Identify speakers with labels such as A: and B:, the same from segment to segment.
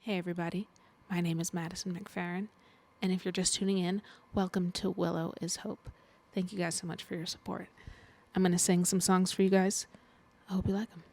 A: Hey everybody, my name is Madison McFerrin, and if you're just tuning in, welcome to Willow is Hope. Thank you guys so much for your support. I'm going to sing some songs for you guys. I hope you like them.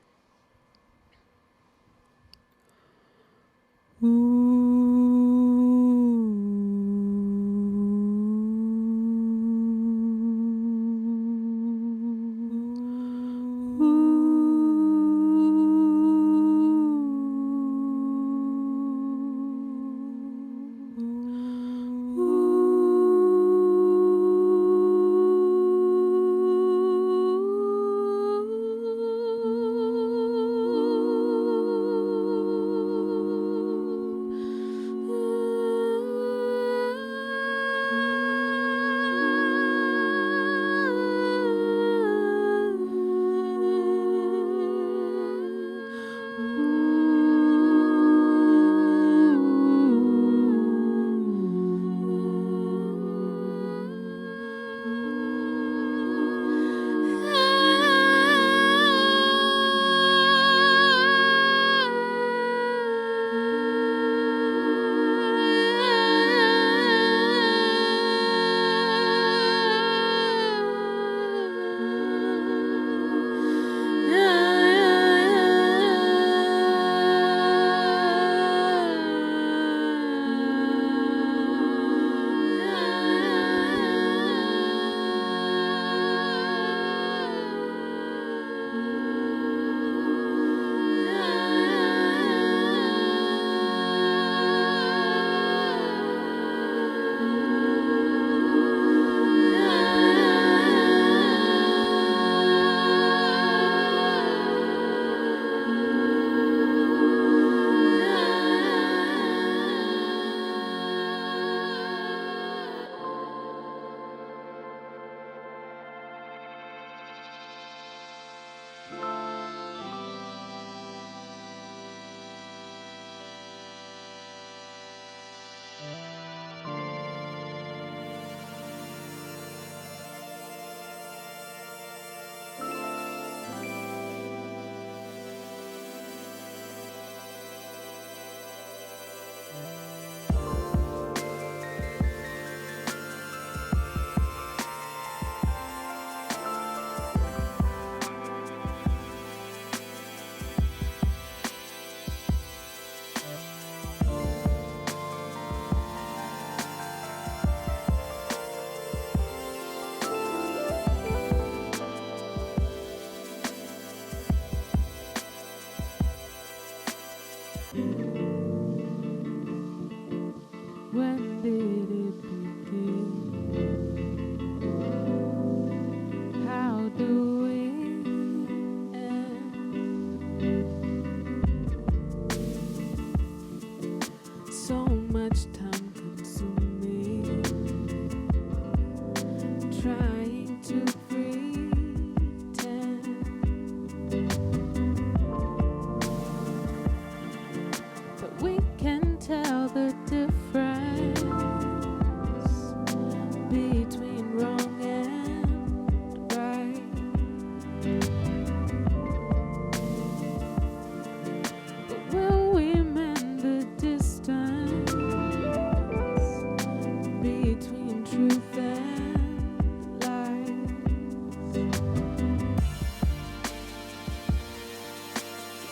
A: When did it begin? How do we end? So much time consuming, trying to pretend that we can tell the difference between wrong and right. But will we mend the distance between truth and lies?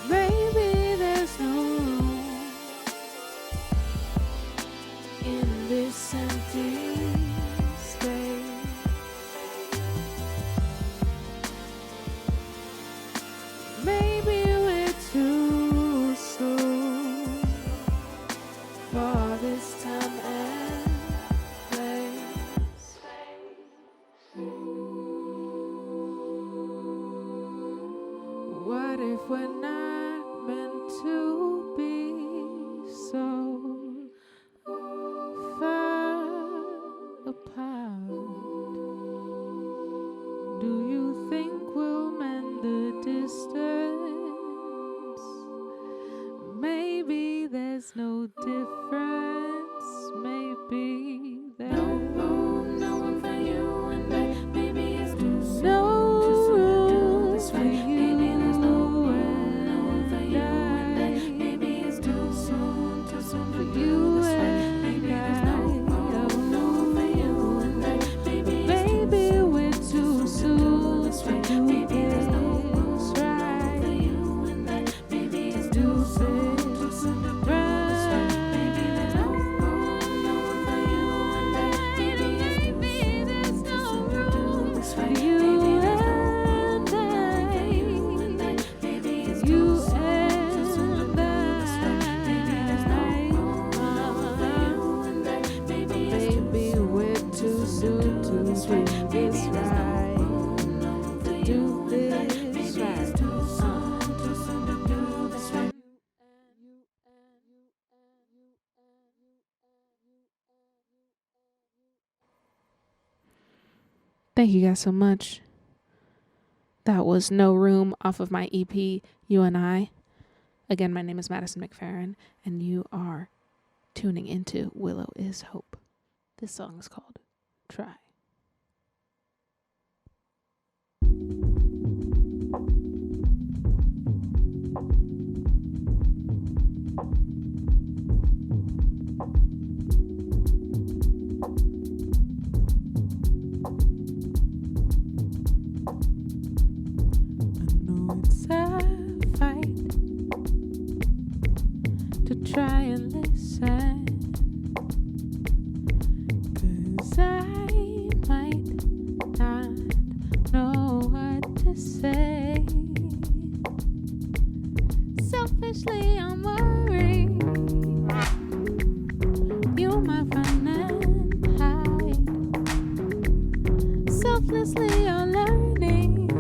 A: Maybe there's no room in this empty space. Maybe we're too slow for this time and place. What if we're not meant to be so far apart? Do you think we'll mend the distance? Maybe there's no difference. Maybe there's no room for you and I. Maybe it's too soon to do this right. Maybe there's no way. Thank you guys so much. That was No Room off of my EP, You and I. Again, my name is Madison McFerrin, and you are tuning into Willow is Hope. This song is called Try. Try and listen, 'cause I might not know what to say. Selfishly I'm worried you might run and hide. Selflessly you're learning,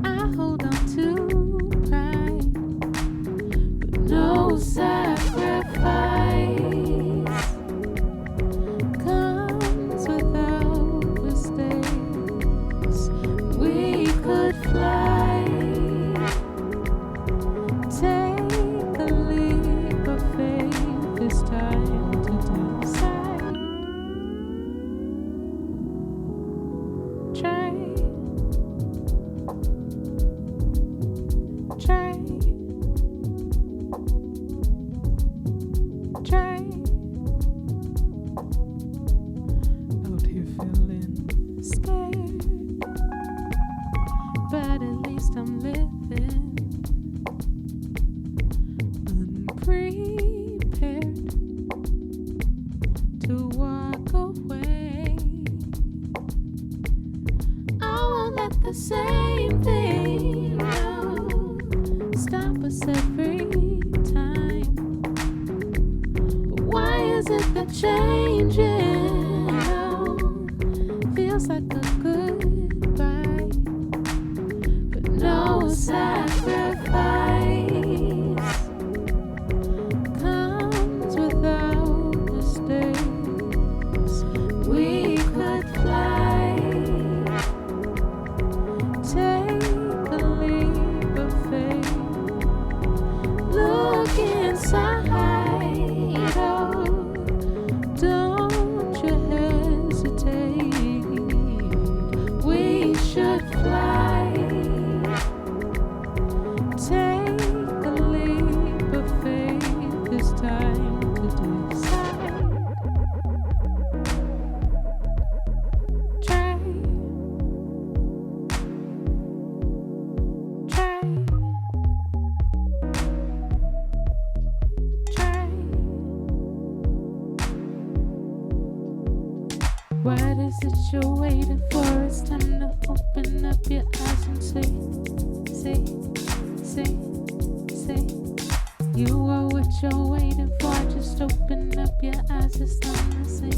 A: I hold on to no sacrifice comes without mistakes. We could fly, take a leap of faith. It's time to decide. Try. Out here feeling scared, but at least I'm living unprepared to walk away. I won't let the same thing stop us every time. Why is it that changing feels like a goodbye, but no sacrifice comes without mistakes. We could fly, take a leap of faith, look inside. Don't you hesitate. We should fly. Take a leap of faith. It's time to decide. Try. What is it you're waiting for? It's time to open up your eyes and see. You are what you're waiting for. Just open up your eyes. It's time to see.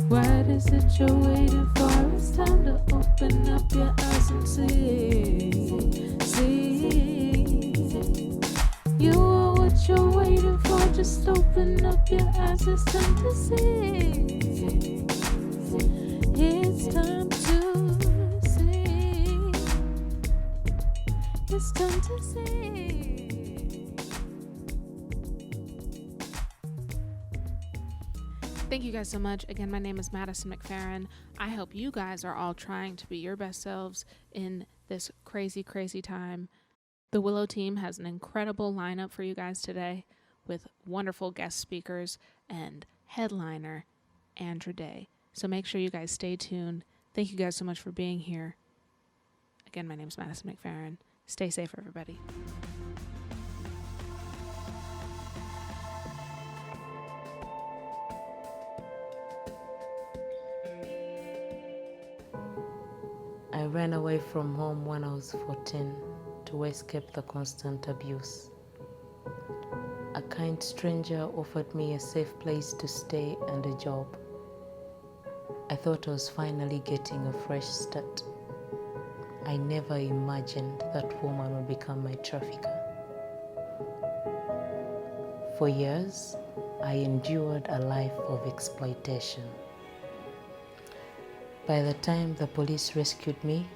A: What is it you're waiting for? It's time to open up your eyes and see. You are what you're waiting for. Just open up your eyes. It's time to see. It's time to see. It's time to see. Thank you guys so much. Again, my name is Madison McFerrin. I hope you guys are all trying to be your best selves in this crazy, crazy time. The Willow team has an incredible lineup for you guys today with wonderful guest speakers and headliner Andrew Day. So make sure you guys stay tuned. Thank you guys so much for being here. Again, my name is Madison McFerrin. Stay safe, everybody.
B: I ran away from home when I was 14 to escape the constant abuse. A kind stranger offered me a safe place to stay and a job. I thought I was finally getting a fresh start. I never imagined that woman would become my trafficker. For years, I endured a life of exploitation. By the time the police rescued me,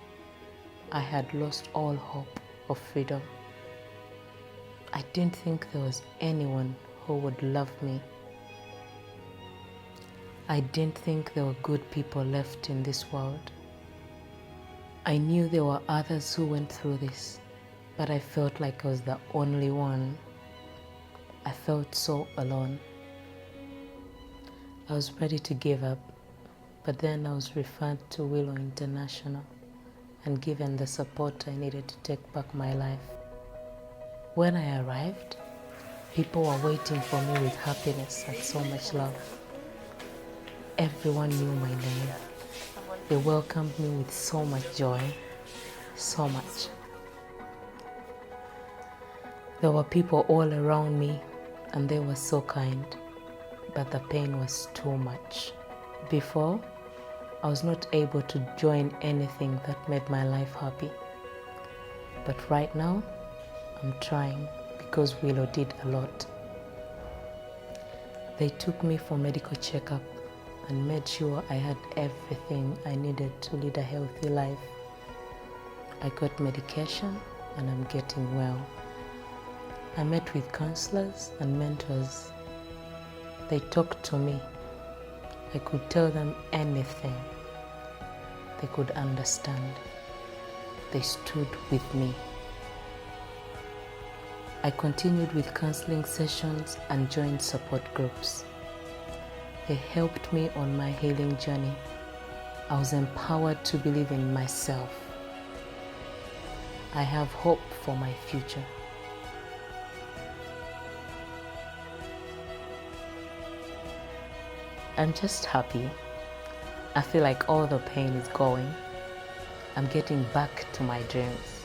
B: I had lost all hope of freedom. I didn't think there was anyone who would love me. I didn't think there were good people left in this world. I knew there were others who went through this, but I felt like I was the only one. I felt so alone. I was ready to give up, but then I was referred to Willow International and given the support I needed to take back my life. When I arrived, people were waiting for me with happiness and so much love. Everyone knew my name. They welcomed me with so much joy, so much. There were people all around me and they were so kind, but the pain was too much. Before, I was not able to join anything that made my life happy. But right now, I'm trying because Willow did a lot. They took me for medical checkup and made sure I had everything I needed to lead a healthy life. I got medication and I'm getting well. I met with counselors and mentors. They talked to me. I could tell them anything. They could understand. They stood with me. I continued with counseling sessions and joined support groups. They helped me on my healing journey. I was empowered to believe in myself. I have hope for my future. I'm just happy. I feel like all the pain is going. I'm getting back to my dreams.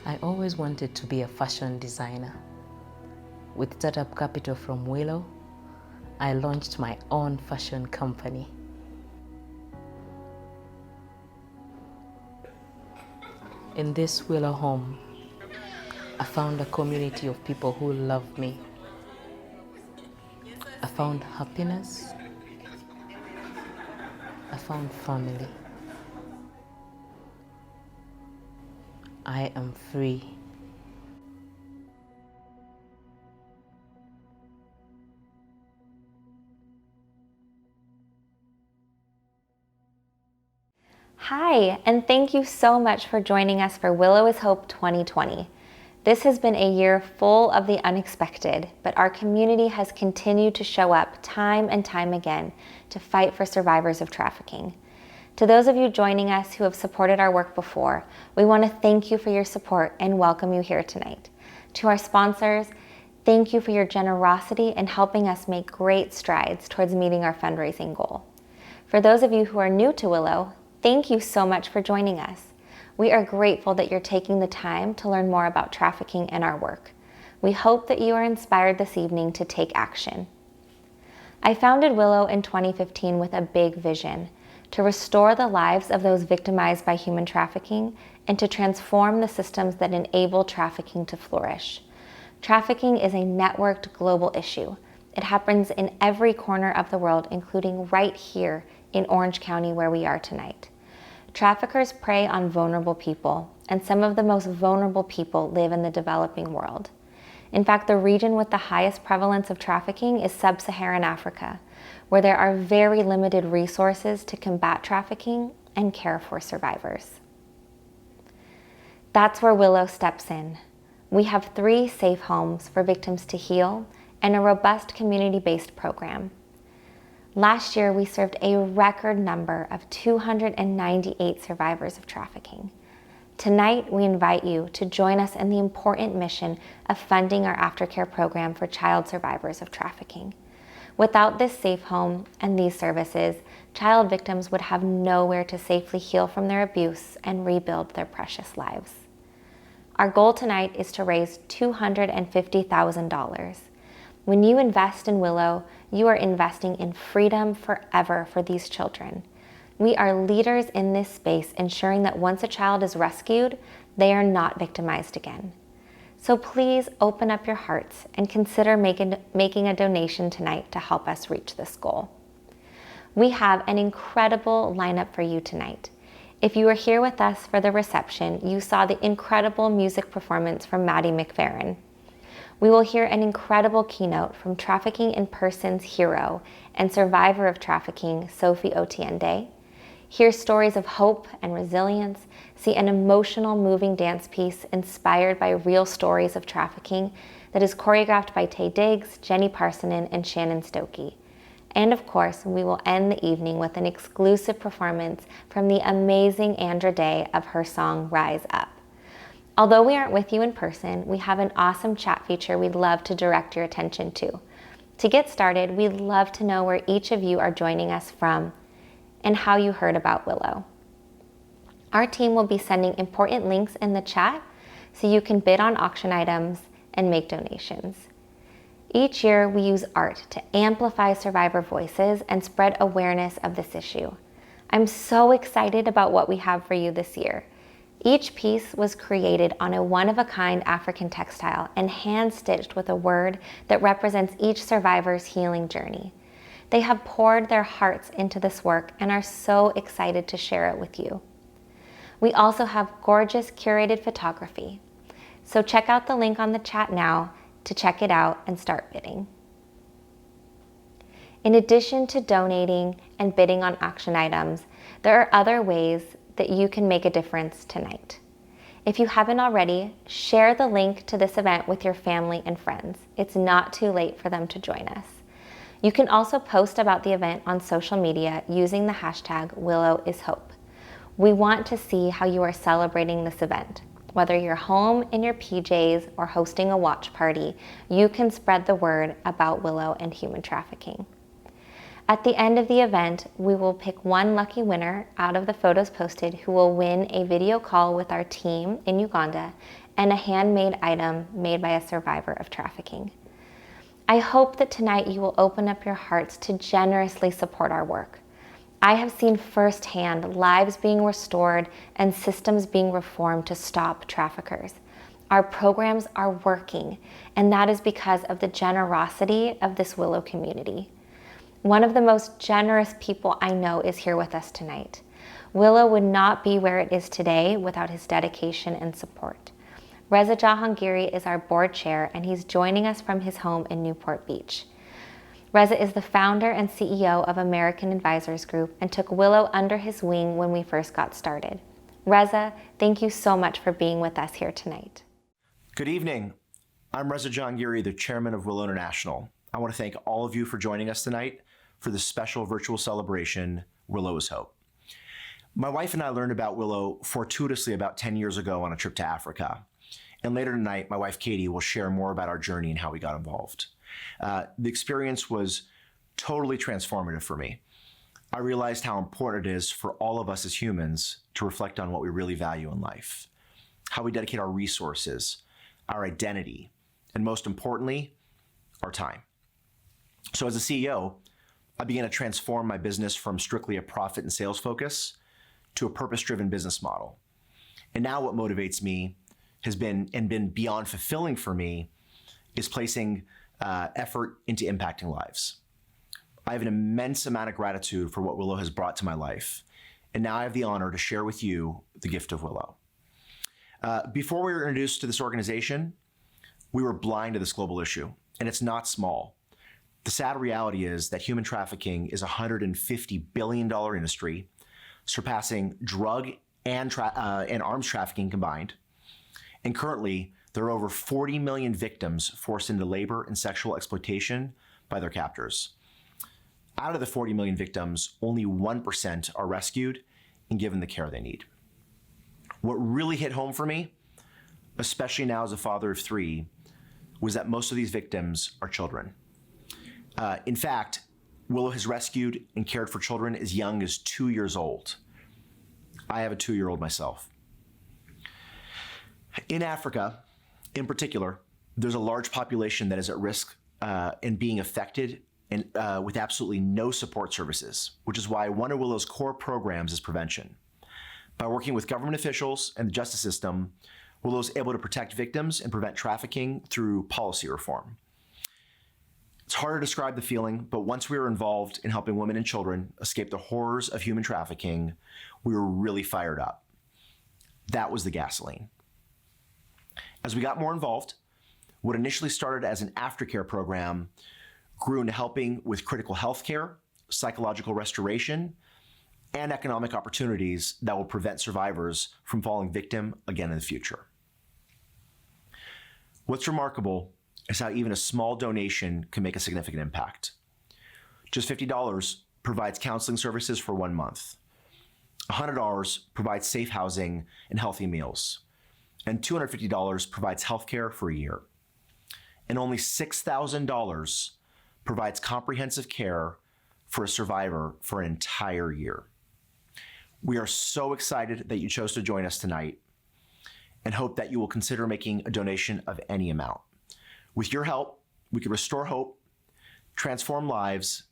B: I always wanted to be a fashion designer. With startup capital from Willow, I launched my own fashion company. In this Willow home, I found a community of people who love me. I found happiness. I found family. I am free.
C: Hi, and thank you so much for joining us for Willow is Hope 2020. This has been a year full of the unexpected, but our community has continued to show up time and time again to fight for survivors of trafficking. To those of you joining us who have supported our work before, we want to thank you for your support and welcome you here tonight. To our sponsors, thank you for your generosity in helping us make great strides towards meeting our fundraising goal. For those of you who are new to Willow, thank you so much for joining us. We are grateful that you're taking the time to learn more about trafficking and our work. We hope that you are inspired this evening to take action. I founded Willow in 2015 with a big vision: to restore the lives of those victimized by human trafficking and to transform the systems that enable trafficking to flourish. Trafficking is a networked global issue. It happens in every corner of the world, including right here in Orange County where we are tonight. Traffickers prey on vulnerable people, and some of the most vulnerable people live in the developing world. In fact, the region with the highest prevalence of trafficking is sub-Saharan Africa, where there are very limited resources to combat trafficking and care for survivors. That's where Willow steps in. We have 3 safe homes for victims to heal and a robust community-based program. Last year, we served a record number of 298 survivors of trafficking. Tonight, we invite you to join us in the important mission of funding our aftercare program for child survivors of trafficking. Without this safe home and these services, child victims would have nowhere to safely heal from their abuse and rebuild their precious lives. Our goal tonight is to raise $250,000. When you invest in Willow, you are investing in freedom forever for these children. We are leaders in this space, ensuring that once a child is rescued, they are not victimized again. So please open up your hearts and consider making a donation tonight to help us reach this goal. We have an incredible lineup for you tonight. If you were here with us for the reception, you saw the incredible music performance from Maddie McFerrin. We will hear an incredible keynote from Trafficking in Persons hero and survivor of trafficking, Sophie Otiende. Hear stories of hope and resilience, see an emotional, moving dance piece inspired by real stories of trafficking that is choreographed by Tay Diggs, Jenny Parsonen, and Shannon Stokey. And of course, we will end the evening with an exclusive performance from the amazing Andra Day of her song, Rise Up. Although we aren't with you in person, we have an awesome chat feature we'd love to direct your attention to. To get started, we'd love to know where each of you are joining us from and how you heard about Willow. Our team will be sending important links in the chat so you can bid on auction items and make donations. Each year, we use art to amplify survivor voices and spread awareness of this issue. I'm so excited about what we have for you this year. Each piece was created on a one-of-a-kind African textile and hand-stitched with a word that represents each survivor's healing journey. They have poured their hearts into this work and are so excited to share it with you. We also have gorgeous curated photography. So check out the link on the chat now to check it out and start bidding. In addition to donating and bidding on auction items, there are other ways that you can make a difference tonight. If you haven't already, share the link to this event with your family and friends. It's not too late for them to join us. You can also post about the event on social media using the hashtag WillowIsHope. We want to see how you are celebrating this event. Whether you're home in your PJs or hosting a watch party, you can spread the word about Willow and human trafficking. At the end of the event, we will pick one lucky winner out of the photos posted who will win a video call with our team in Uganda and a handmade item made by a survivor of trafficking. I hope that tonight you will open up your hearts to generously support our work. I have seen firsthand lives being restored and systems being reformed to stop traffickers. Our programs are working, and that is because of the generosity of this Willow community. One of the most generous people I know is here with us tonight. Willow would not be where it is today without his dedication and support. Reza Jahangiri is our board chair, and he's joining us from his home in Newport Beach. Reza is the founder and CEO of American Advisors Group and took Willow under his wing when we first got started. Reza, thank you so much for being with us here tonight.
D: Good evening. I'm Reza Jahangiri, the chairman of Willow International. I want to thank all of you for joining us tonight for this special virtual celebration, Willow is Hope. My wife and I learned about Willow fortuitously about 10 years ago on a trip to Africa. And later tonight, my wife Katie will share more about our journey and how we got involved. The experience was totally transformative for me. I realized how important it is for all of us as humans to reflect on what we really value in life, how we dedicate our resources, our identity, and most importantly, our time. So as a CEO, I began to transform my business from strictly a profit and sales focus to a purpose-driven business model. And now what motivates me has been beyond fulfilling for me is placing effort into impacting lives. I have an immense amount of gratitude for what Willow has brought to my life. And now I have the honor to share with you the gift of Willow. Before we were introduced to this organization, we were blind to this global issue, and it's not small. The sad reality is that human trafficking is a $150 billion industry, surpassing drug and arms trafficking combined. And currently, there are over 40 million victims forced into labor and sexual exploitation by their captors. Out of the 40 million victims, only 1% are rescued and given the care they need. What really hit home for me, especially now as a father of 3, was that most of these victims are children. In fact, Willow has rescued and cared for children as young as 2 years old. I have a 2-year-old myself. In Africa, in particular, there's a large population that is at risk in being affected and with absolutely no support services, which is why one of Willow's core programs is prevention. By working with government officials and the justice system, Willow is able to protect victims and prevent trafficking through policy reform. It's hard to describe the feeling, but once we were involved in helping women and children escape the horrors of human trafficking, we were really fired up. That was the gasoline. As we got more involved, what initially started as an aftercare program grew into helping with critical health care, psychological restoration, and economic opportunities that will prevent survivors from falling victim again in the future. What's remarkable is how even a small donation can make a significant impact. Just $50 provides counseling services for 1 month. $100 provides safe housing and healthy meals. And $250 provides healthcare for a year. And only $6,000 provides comprehensive care for a survivor for an entire year. We are so excited that you chose to join us tonight and hope that you will consider making a donation of any amount. With your help, we can restore hope, transform lives,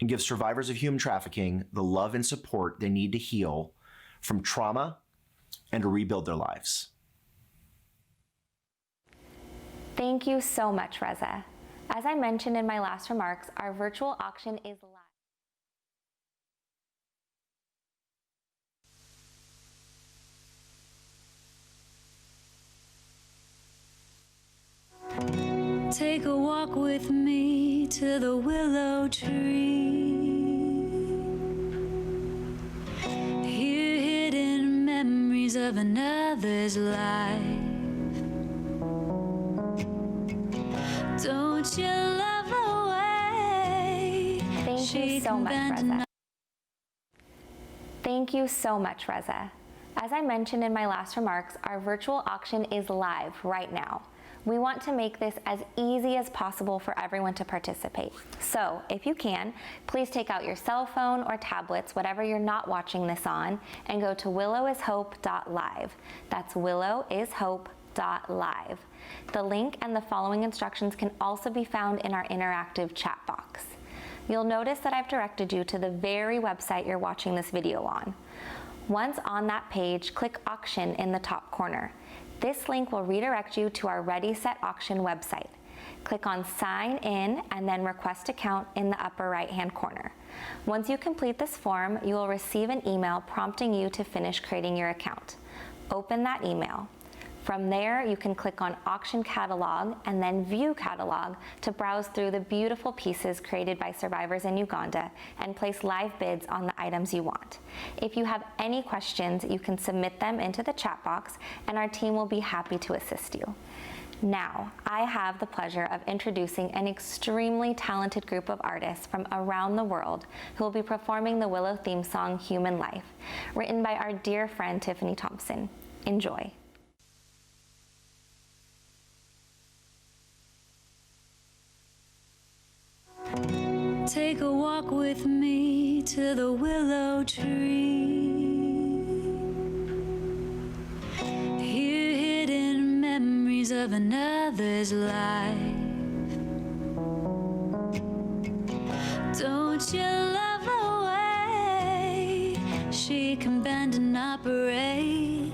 D: and give survivors of human trafficking the love and support they need to heal from trauma and to rebuild their lives.
C: Thank you so much, Reza. As I mentioned in my last remarks, our virtual auction is live.
E: Take a walk with me to the willow tree. Hear hidden memories of another's life. Don't you love the way?
C: Thank you so much, Reza. Thank you so much, Reza. As I mentioned in my last remarks, our virtual auction is live right now. We want to make this as easy as possible for everyone to participate. So, if you can, please take out your cell phone or tablets, whatever you're not watching this on, and go to willowishope.live. That's willowishope.live. The link and the following instructions can also be found in our interactive chat box. You'll notice that I've directed you to the very website you're watching this video on. Once on that page, click Auction in the top corner. This link will redirect you to our Ready Set Auction website. Click on Sign In and then Request Account in the upper right-hand corner. Once you complete this form, you will receive an email prompting you to finish creating your account. Open that email. From there, you can click on Auction Catalog and then View Catalog to browse through the beautiful pieces created by survivors in Uganda and place live bids on the items you want. If you have any questions, you can submit them into the chat box and our team will be happy to assist you. Now, I have the pleasure of introducing an extremely talented group of artists from around the world who will be performing the Willow theme song, Human Life, written by our dear friend Tiffany Thompson. Enjoy.
E: Take a walk with me to the willow tree. Hear hidden memories of another's life. Don't you love the way she can bend and operate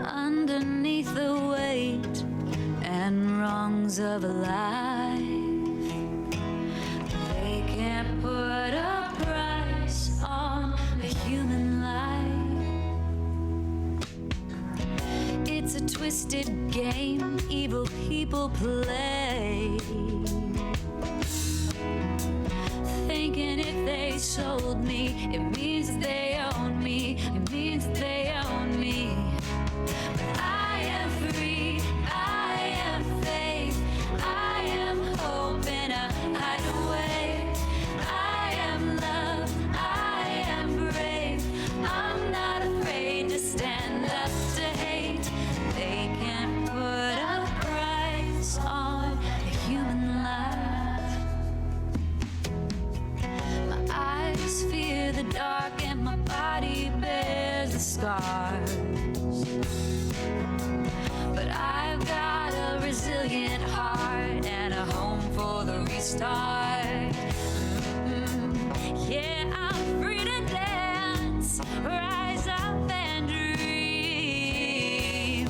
E: underneath the weight and wrongs of a life? Put a price on a human life. It's a twisted game evil people play, thinking if they sold me, it means they own me. It means they own me. But I am free, I am faith, I am hope in a hideaway. Dark and my body bears the scars, but I've got a resilient heart and a home for the restart. Yeah, I'm free to dance, rise up and dream.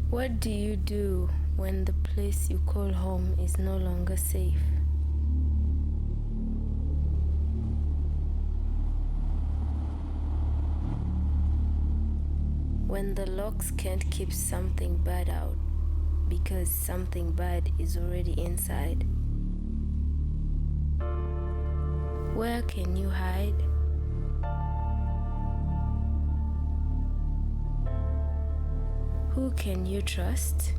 F: What do you do when the place you call home is no longer safe? When the locks can't keep something bad out because something bad is already inside. Where can you hide? Who can you trust?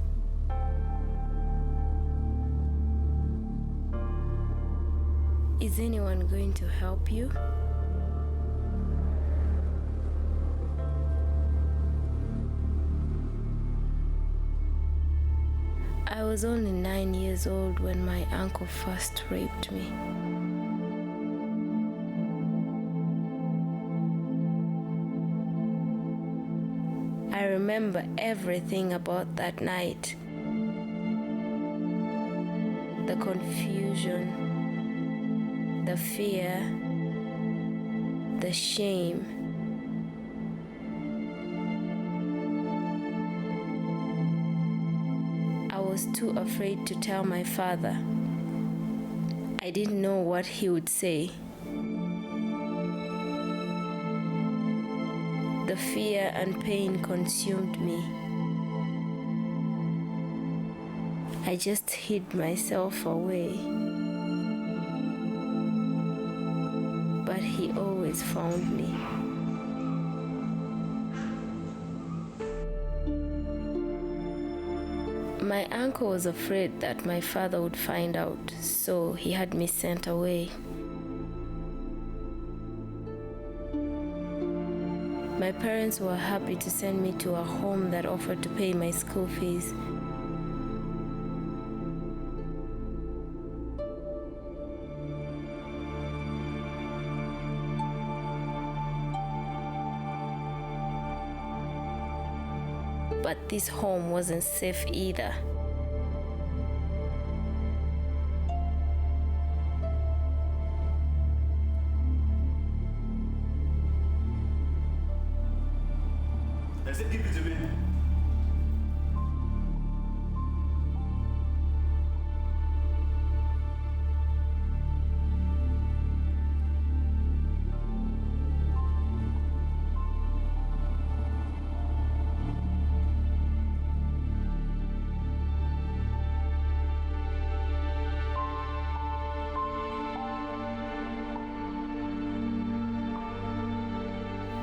F: Is anyone going to help you? I was only 9 years old when my uncle first raped me. I remember everything about that night. The confusion, the fear, the shame. I was too afraid to tell my father. I didn't know what he would say. The fear and pain consumed me. I just hid myself away. But he always found me. My uncle was afraid that my father would find out, so he had me sent away. My parents were happy to send me to a home that offered to pay my school fees. But this home wasn't safe either.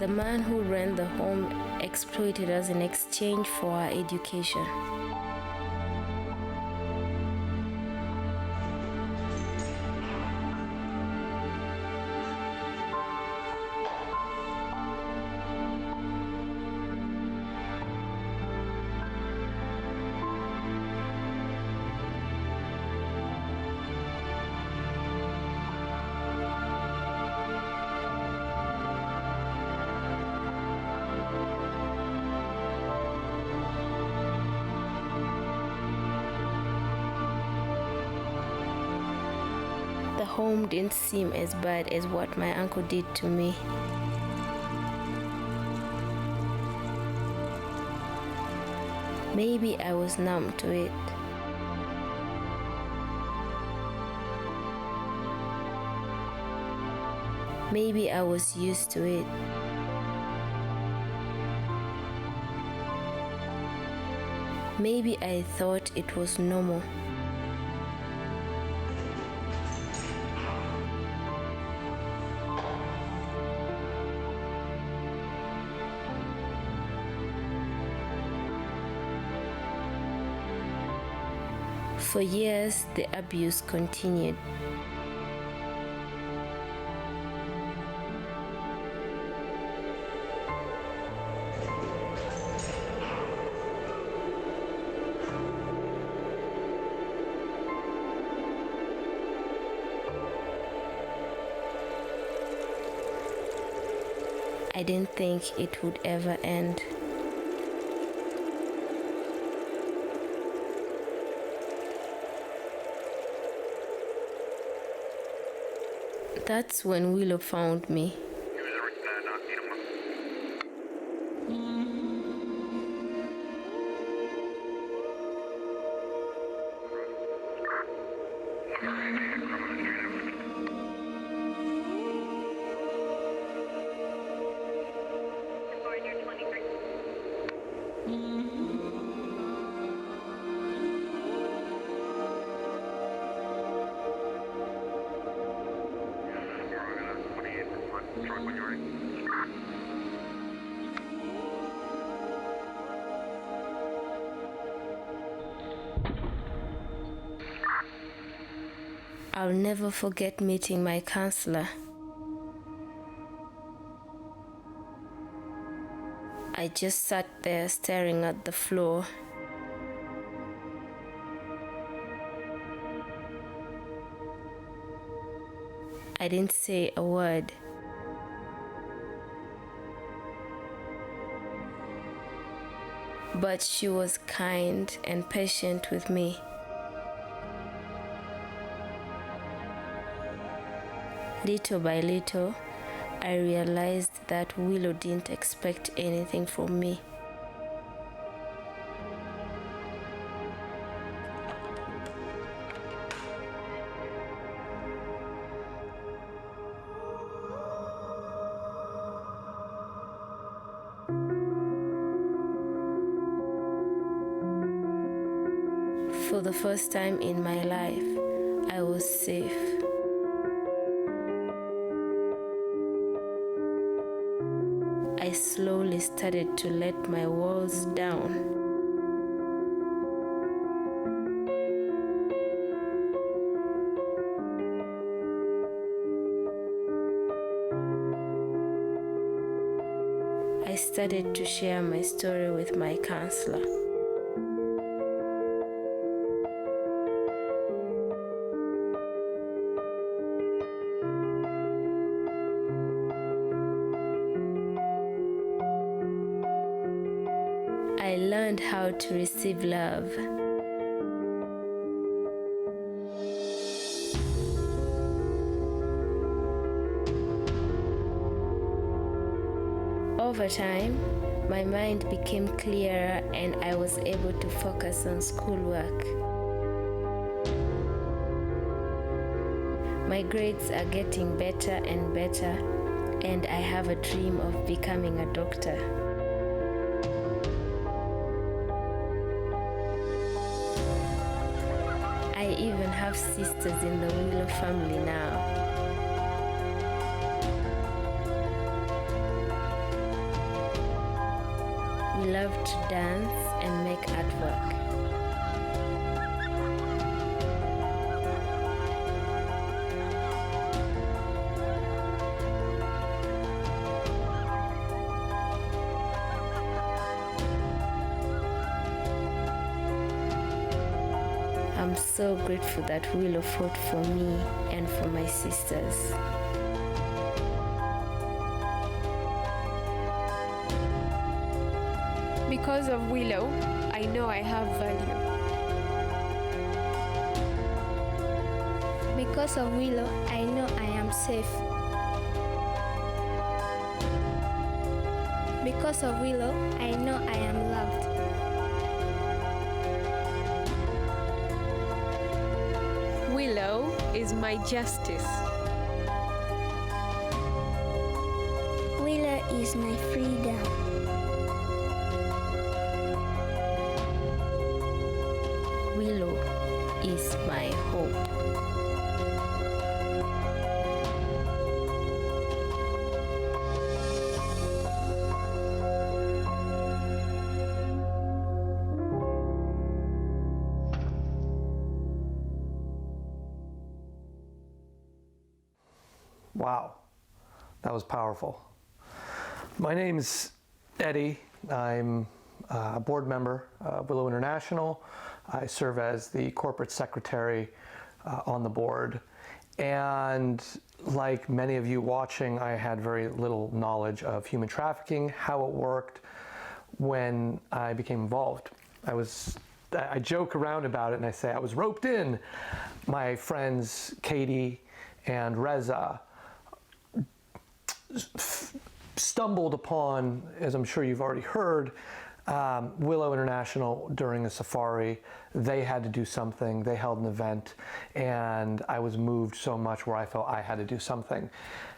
F: The man who ran the home exploited us in exchange for our education. The home didn't seem as bad as what my uncle did to me. Maybe I was numb to it. Maybe I was used to it. Maybe I thought it was normal. For years, the abuse continued. I didn't think it would ever end. That's when Willow found me. I'll never forget meeting my counselor. I just sat there staring at the floor. I didn't say a word. But she was kind and patient with me. Little by little, I realized that Willow didn't expect anything from me. For the first time in my life, I was safe. I slowly started to let my walls down. I started to share my story with my counselor. I learned how to receive love. Over time, my mind became clearer and I was able to focus on schoolwork. My grades are getting better and better, and I have a dream of becoming a doctor. I even have sisters in the Willow family now. We love to dance and make artwork. I'm so grateful that Willow fought for me and for my sisters.
G: Because of Willow, I know I have value.
H: Because of Willow, I know I am safe. Because of Willow, I know I am loved.
G: Willow is my justice.
H: Willow is my freedom.
F: Willow is my hope.
I: Wow, that was powerful. My name's Eddie. I'm a board member of Willow International. I serve as the corporate secretary on the board. And like many of you watching, I had very little knowledge of human trafficking, how it worked when I became involved. I joke around about it and I say I was roped in. My friends Katie and Reza stumbled upon, as I'm sure you've already heard, Willow International during a safari. They had to do something. They held an event, and I was moved so much where I felt I had to do something.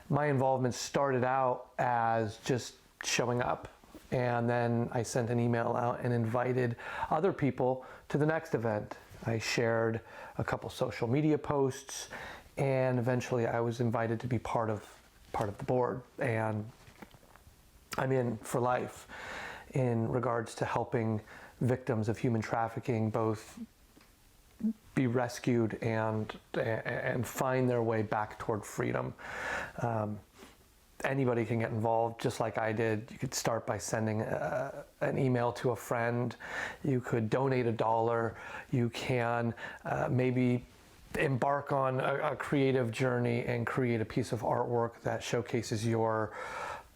I: My involvement started out as just showing up, and then I sent an email out and invited other people to the next event. I shared a couple social media posts, and eventually I was invited to be part of the board, and I'm in for life in regards to helping victims of human trafficking, both be rescued and find their way back toward freedom. Anybody can get involved, just like I did. You could start by sending an email to a friend. You could donate $1. You can maybe embark on a creative journey and create a piece of artwork that showcases your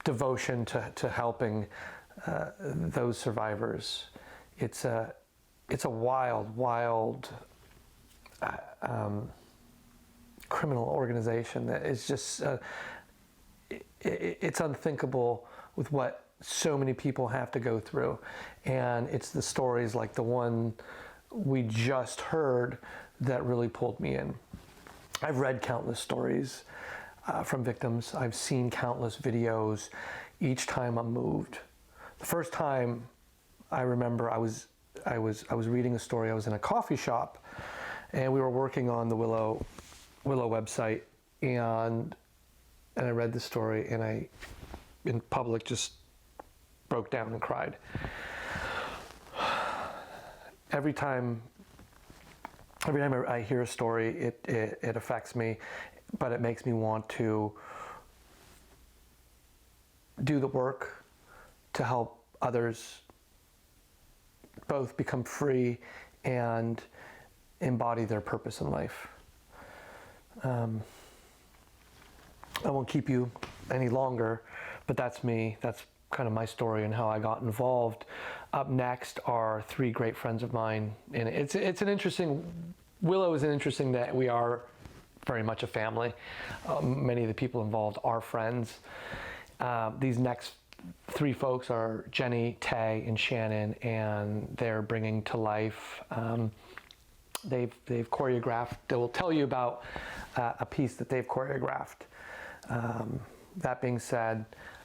I: devotion to helping those survivors. It's a wild criminal organization that is just it's unthinkable with what so many people have to go through. And it's the stories like the one we just heard that really pulled me in. I've read countless stories from victims. I've seen countless videos. Each time I'm moved. The first time I remember I was reading a story. I was in a coffee shop and we were working on the Willow website, and I read the story, and I, in public, just broke down and cried. Every time I hear a story, it affects me, but it makes me want to do the work to help others both become free and embody their purpose in life. I won't keep you any longer, but that's me. That's kind of my story and how I got involved. Up next are three great friends of mine, and it's an interesting. Willow is an interesting that we are very much a family. Many of the people involved are friends. These next three folks are Jenny, Tay, and Shannon, and they're bringing to life. They've choreographed. They will tell you about a piece that they've choreographed. That being said,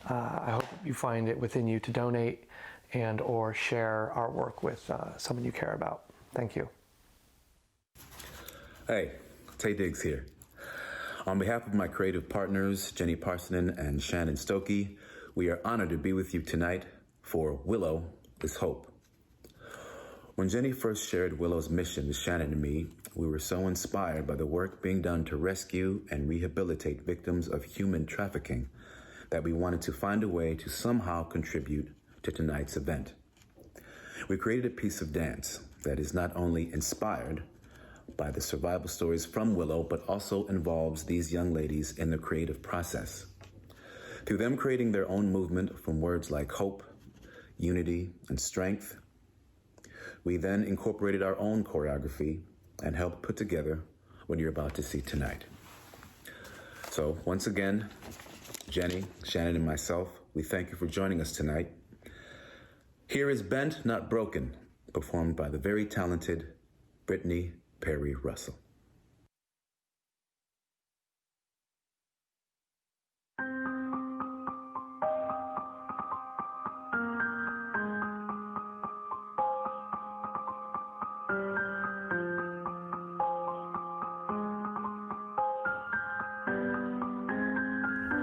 I: I hope you find it within you to donate and or share our work with someone you care about. Thank you.
J: Hey, Tay Diggs here. On behalf of my creative partners, Jenny Parsonen and Shannon Stokey, we are honored to be with you tonight for Willow is Hope. When Jenny first shared Willow's mission with Shannon and me, we were so inspired by the work being done to rescue and rehabilitate victims of human trafficking that we wanted to find a way to somehow contribute to tonight's event. We created a piece of dance that is not only inspired by the survival stories from Willow, but also involves these young ladies in the creative process. Through them creating their own movement from words like hope, unity, and strength, we then incorporated our own choreography and helped put together what you're about to see tonight. So once again, Jenny, Shannon, and myself, we thank you for joining us tonight. Here is Bent Not Broken, performed by the very talented Brittany Perry Russell.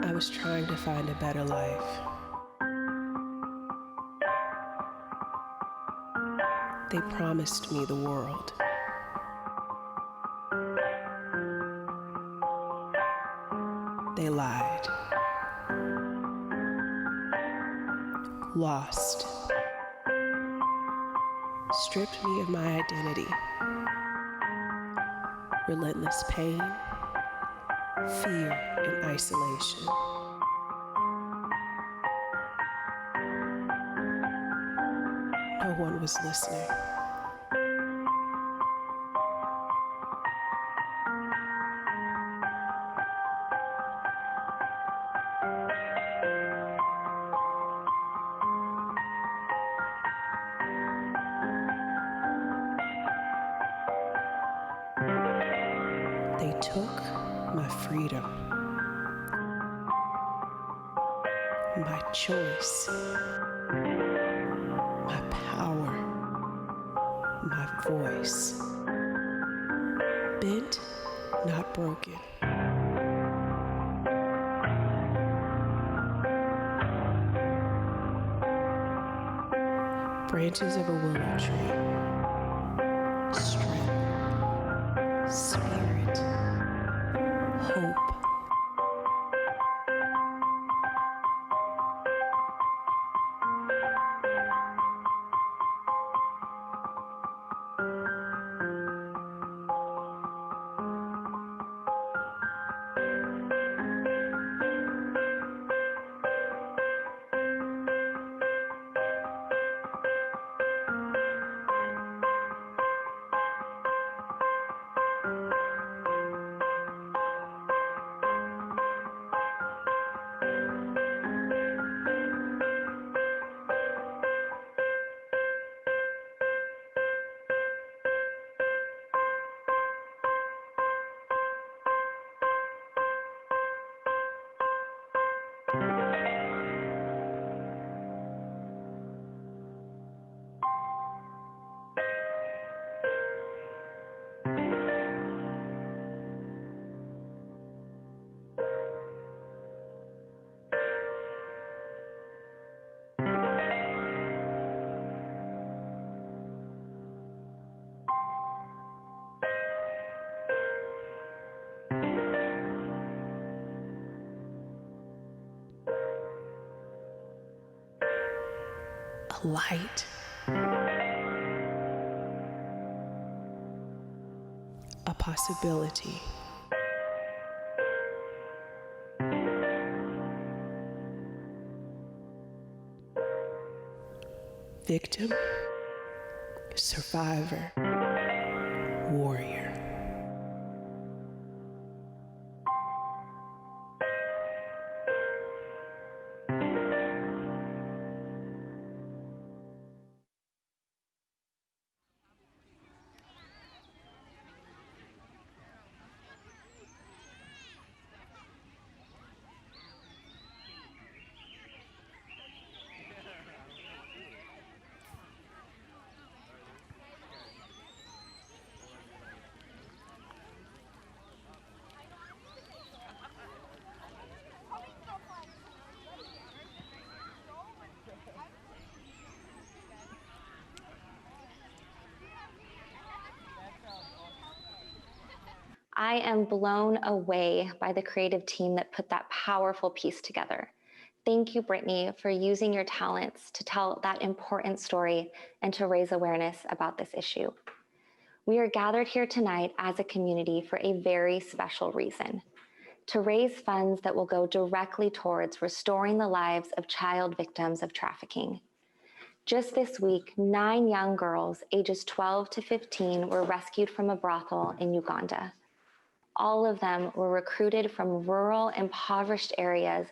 K: I was trying to find a better life. They promised me the world. They lied. Lost. Stripped me of my identity. Relentless pain, fear, and isolation. No one was listening. They took my freedom, my choice, my power, my voice. Bent, not broken. Branches of a willow tree. Strength. hope. A light. A possibility. Victim, survivor, warrior.
C: I am blown away by the creative team that put that powerful piece together. Thank you, Brittany, for using your talents to tell that important story and to raise awareness about this issue. We are gathered here tonight as a community for a very special reason: to raise funds that will go directly towards restoring the lives of child victims of trafficking. Just this week, 9 young girls ages 12 to 15 were rescued from a brothel in Uganda. All of them were recruited from rural, impoverished areas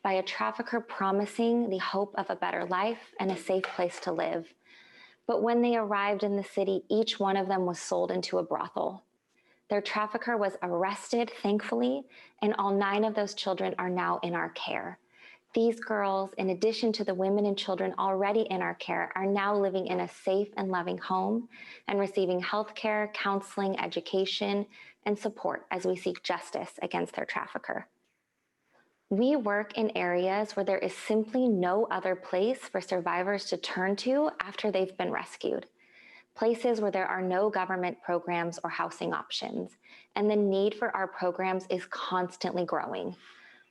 C: by a trafficker promising the hope of a better life and a safe place to live. But when they arrived in the city, each one of them was sold into a brothel. Their trafficker was arrested, thankfully, and all 9 of those children are now in our care. These girls, in addition to the women and children already in our care, are now living in a safe and loving home and receiving healthcare, counseling, education, and support as we seek justice against their trafficker. We work in areas where there is simply no other place for survivors to turn to after they've been rescued. Places where there are no government programs or housing options, and the need for our programs is constantly growing.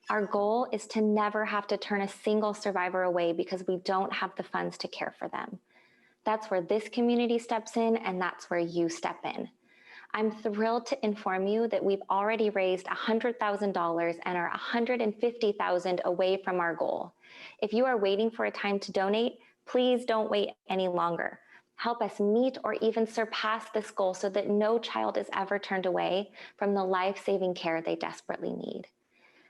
C: Our goal is to never have to turn a single survivor away because we don't have the funds to care for them. That's where this community steps in, and that's where you step in. I'm thrilled to inform you that we've already raised $100,000 and are $150,000 away from our goal. If you are waiting for a time to donate, please don't wait any longer. Help us meet or even surpass this goal so that no child is ever turned away from the life-saving care they desperately need.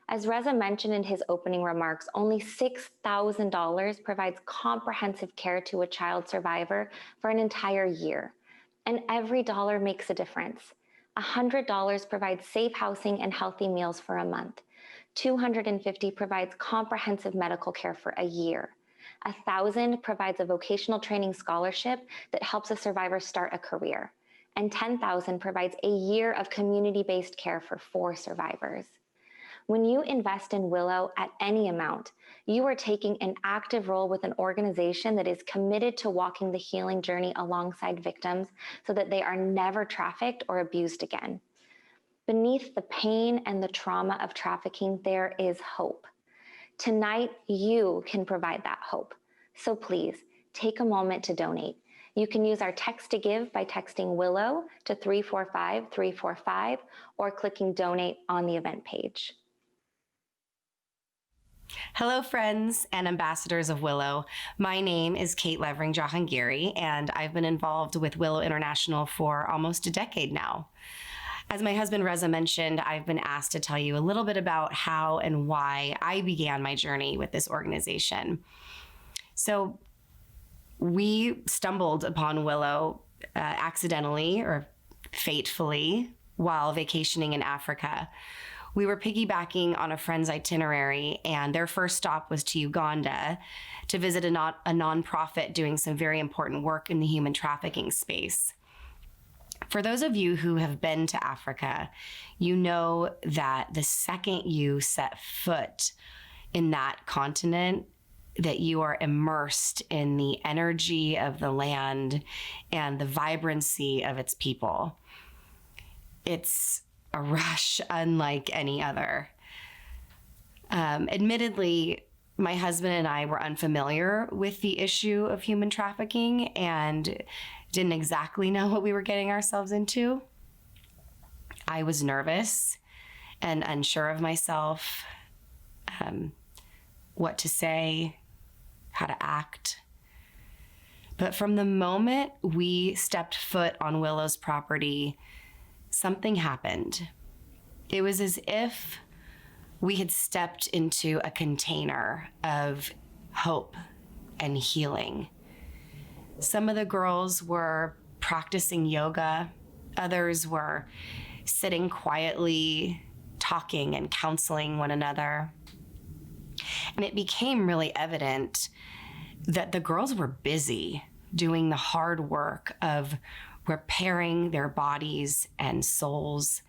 C: As Reza mentioned in his opening remarks, only $6,000 provides comprehensive care to a child survivor for an entire year. And every dollar makes a difference. $100 provides safe housing and healthy meals for a month. $250 provides comprehensive medical care for a year. $1,000 provides a vocational training scholarship that helps a survivor start a career. And $10,000 provides a year of community-based care for 4 survivors. When you invest in Willow at any amount, you are taking an active role with an organization that is committed to walking the healing journey alongside victims so that they are never trafficked or abused again. Beneath the pain and the trauma of trafficking, there is hope. Tonight, you can provide that hope. So please, take a moment to donate. You can use our text to give by texting Willow to 345-345 or clicking donate on the event page.
L: Hello, friends and ambassadors of Willow. My name is Kate Levering Jahangiri, and I've been involved with Willow International for almost a decade now. As my husband Reza mentioned, I've been asked to tell you a little bit about how and why I began my journey with this organization. So we stumbled upon Willow accidentally or fatefully while vacationing in Africa. We were piggybacking on a friend's itinerary, and their first stop was to Uganda to visit a nonprofit doing some very important work in the human trafficking space. For those of you who have been to Africa, you know that the second you set foot in that continent, that you are immersed in the energy of the land and the vibrancy of its people. It's a rush unlike any other. Admittedly, my husband and I were unfamiliar with the issue of human trafficking and didn't exactly know what we were getting ourselves into. I was nervous and unsure of myself, what to say, how to act. But from the moment we stepped foot on Willow's property, something happened. It was as if we had stepped into a container of hope and healing. Some of the girls were practicing yoga. Others were sitting quietly, talking and counseling one another. And it became really evident that the girls were busy doing the hard work of repairing their bodies and souls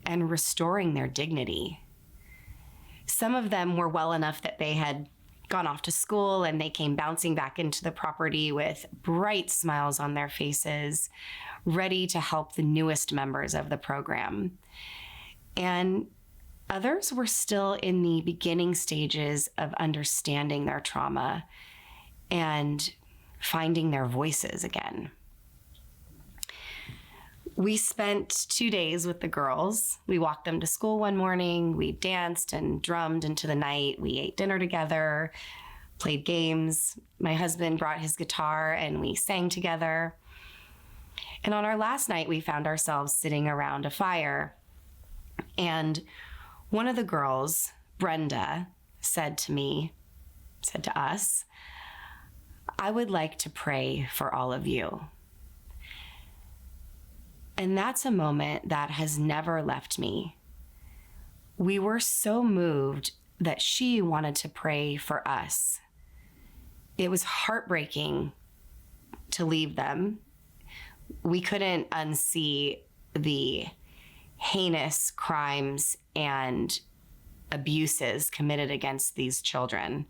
L: and restoring their dignity. Some of them were well enough that they had gone off to school and they came bouncing back into the property with bright smiles on their faces, ready to help the newest members of the program. And others were still in the beginning stages of understanding their trauma and finding their voices again. We spent 2 days with the girls. We walked them to school one morning. We danced and drummed into the night. We ate dinner together, played games. My husband brought his guitar and we sang together. And on our last night, we found ourselves sitting around a fire. And one of the girls, Brenda, said to us, "I would like to pray for all of you." And that's a moment that has never left me. We were so moved that she wanted to pray for us. It was heartbreaking to leave them. We couldn't unsee the heinous crimes and abuses committed against these children.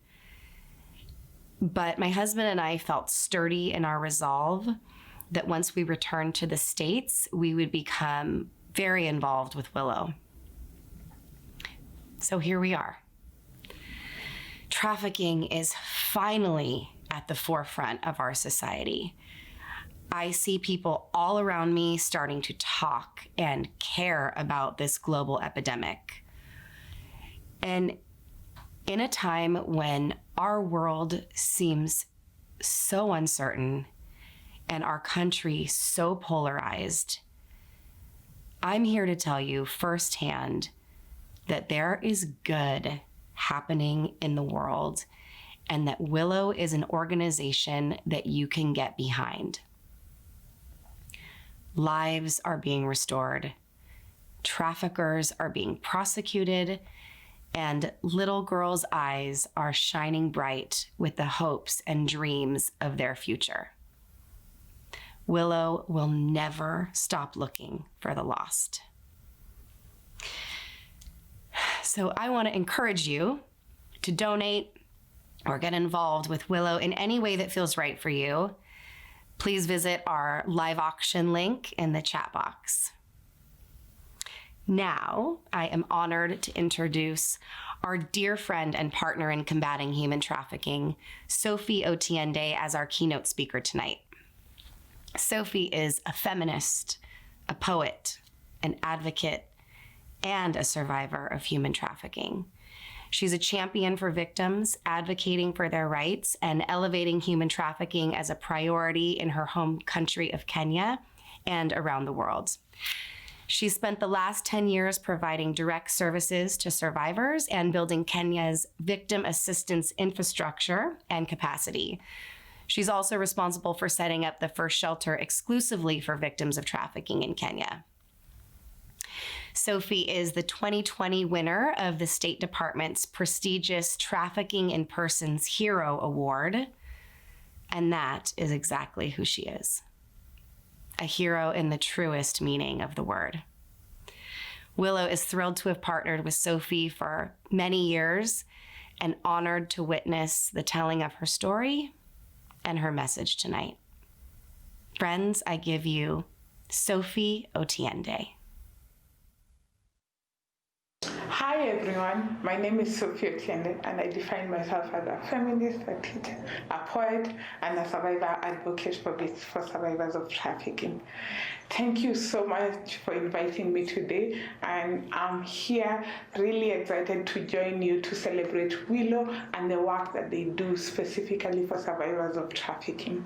L: But my husband and I felt sturdy in our resolve that once we returned to the States, we would become very involved with Willow. So here we are. Trafficking is finally at the forefront of our society. I see people all around me starting to talk and care about this global epidemic. And in a time when our world seems so uncertain and our country so polarized, I'm here to tell you firsthand that there is good happening in the world and that Willow is an organization that you can get behind. Lives are being restored, traffickers are being prosecuted, and little girls' eyes are shining bright with the hopes and dreams of their future. Willow will never stop looking for the lost. So I want to encourage you to donate or get involved with Willow in any way that feels right for you. Please visit our live auction link in the chat box. Now, I am honored to introduce our dear friend and partner in combating human trafficking, Sophie Otiende, as our keynote speaker tonight. Sophie is a feminist, a poet, an advocate, and a survivor of human trafficking. She's a champion for victims, advocating for their rights, and elevating human trafficking as a priority in her home country of Kenya and around the world. She spent the last 10 years providing direct services to survivors and building Kenya's victim assistance infrastructure and capacity. She's also responsible for setting up the first shelter exclusively for victims of trafficking in Kenya. Sophie is the 2020 winner of the State Department's prestigious Trafficking in Persons Hero Award, and that is exactly who she is. A hero in the truest meaning of the word. Willow is thrilled to have partnered with Sophie for many years and honored to witness the telling of her story and her message tonight. Friends, I give you Sophie Otiende.
M: Hi everyone, my name is Sophie Otiende and I define myself as a feminist, a teacher, a poet, and a survivor advocate for survivors of trafficking. Thank you so much for inviting me today, and I'm here really excited to join you to celebrate Willow and the work that they do specifically for survivors of trafficking.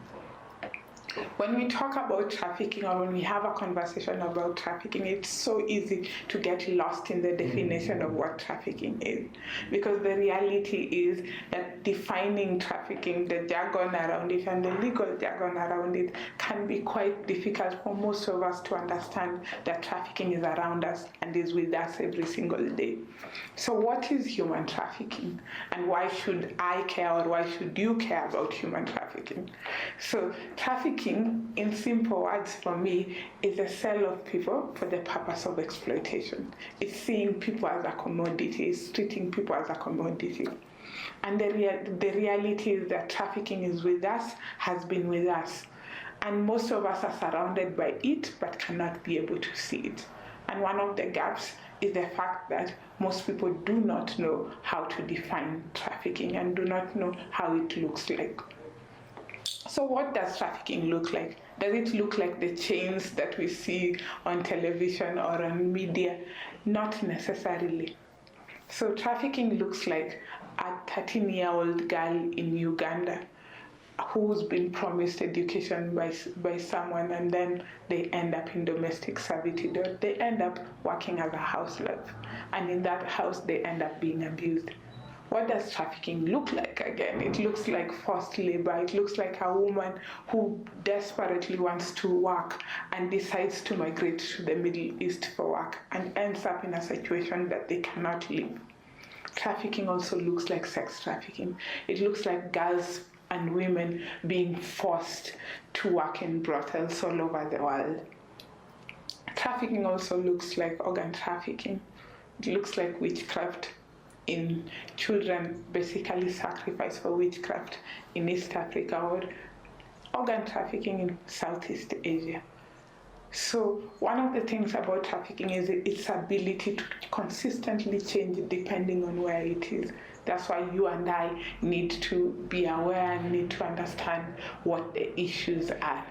M: When we talk about trafficking, or when we have a conversation about trafficking, it's so easy to get lost in the definition of what trafficking is. Because the reality is that defining trafficking, the jargon around it and the legal jargon around it, can be quite difficult for most of us to understand that trafficking is around us and is with us every single day. So what is human trafficking? And why should I care, or why should you care about human trafficking? So trafficking, in simple words for me, is a sale of people for the purpose of exploitation. It's seeing people as a commodity, it's treating people as a commodity. And the reality is that trafficking is with us, has been with us. And most of us are surrounded by it, but cannot be able to see it. And one of the gaps is the fact that most people do not know how to define trafficking and do not know how it looks like. So what does trafficking look like? Does it look like the chains that we see on television or on media? Not necessarily. So trafficking looks like a 13-year-old girl in Uganda who's been promised education by someone, and then they end up in domestic servitude, or they end up working as a house slave, and in that house they end up being abused. What does trafficking look like again? It looks like forced labor. It looks like a woman who desperately wants to work and decides to migrate to the Middle East for work and ends up in a situation that they cannot leave. Trafficking also looks like sex trafficking. It looks like girls and women being forced to work in brothels all over the world. Trafficking also looks like organ trafficking. It looks like witchcraft in children, basically sacrificed for witchcraft in East Africa, or organ trafficking in Southeast Asia. So one of the things about trafficking is its ability to consistently change depending on where it is. That's why you and I need to be aware and need to understand what the issues are.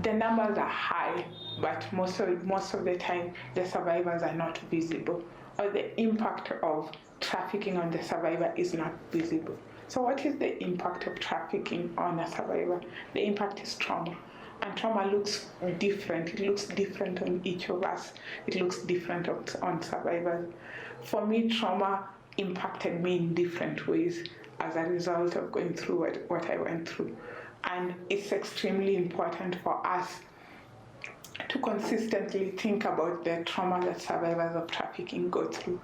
M: The numbers are high, but most of the time the survivors are not visible, or the impact of trafficking on the survivor is not visible. So what is the impact of trafficking on a survivor? The impact is trauma. And trauma looks different. It looks different on each of us. It looks different on survivors. For me, trauma impacted me in different ways as a result of going through what I went through. And it's extremely important for us to consistently think about the trauma that survivors of trafficking go through.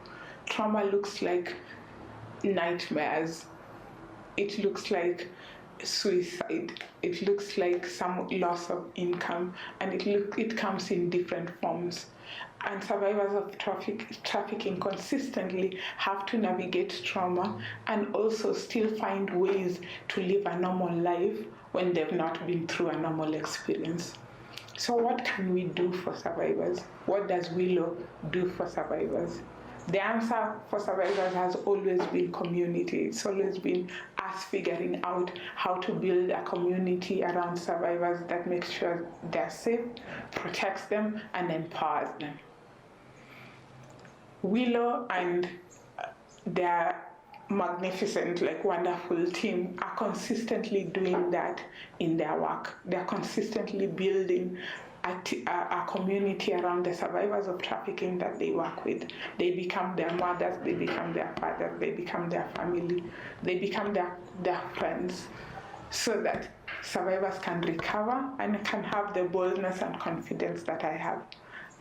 M: Trauma looks like nightmares. It looks like suicide. It looks like some loss of income, and it comes in different forms. And survivors of trafficking consistently have to navigate trauma and also still find ways to live a normal life when they've not been through a normal experience. So what can we do for survivors? What does Willow do for survivors? The answer for survivors has always been community. It's always been us figuring out how to build a community around survivors that makes sure they're safe, protects them, and empowers them. Willow and their magnificent, wonderful team are consistently doing that in their work. They're consistently building a community around the survivors of trafficking that they work with. They become their mothers, they become their fathers, they become their family, they become their friends, so that survivors can recover and can have the boldness and confidence that I have.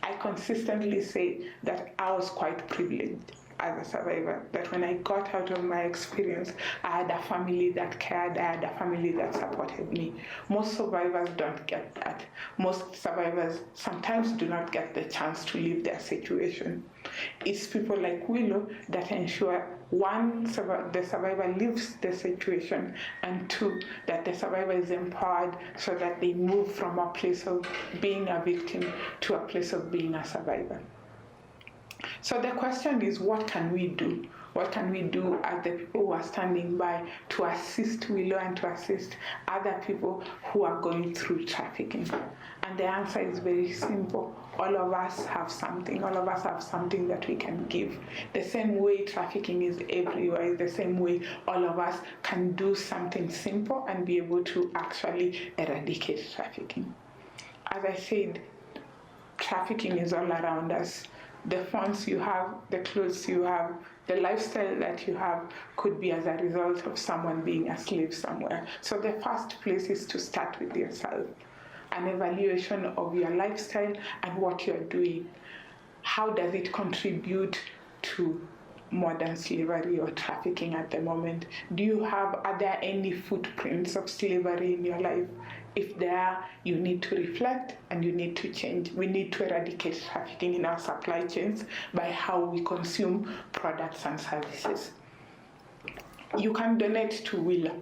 M: I consistently say that I was quite privileged as a survivor, that when I got out of my experience, I had a family that cared, I had a family that supported me. Most survivors don't get that. Most survivors sometimes do not get the chance to leave their situation. It's people like Willow that ensure, one, the survivor leaves the situation, and two, that the survivor is empowered so that they move from a place of being a victim to a place of being a survivor. So the question is, what can we do? What can we do as the people who are standing by to assist Willow and to assist other people who are going through trafficking? And the answer is very simple. All of us have something. All of us have something that we can give. The same way trafficking is everywhere, the same way all of us can do something simple and be able to actually eradicate trafficking. As I said, trafficking is all around us. The phones you have, the clothes you have, the lifestyle that you have could be as a result of someone being a slave somewhere. So the first place is to start with yourself. An evaluation of your lifestyle and what you're doing. How does it contribute to modern slavery or trafficking at the moment? Are there any footprints of slavery in your life? If there are, you need to reflect and you need to change. We need to eradicate trafficking in our supply chains by how we consume products and services. You can donate to Willow.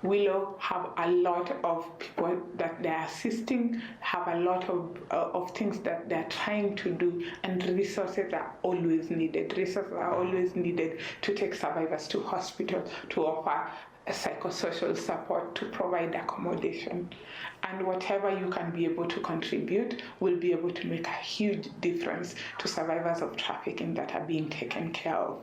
M: Willow have a lot of people that they're assisting, have a lot of things that they're trying to do, and resources are always needed. Resources are always needed to take survivors to hospital, to offer psychosocial support, to provide accommodation. And whatever you can be able to contribute will be able to make a huge difference to survivors of trafficking that are being taken care of.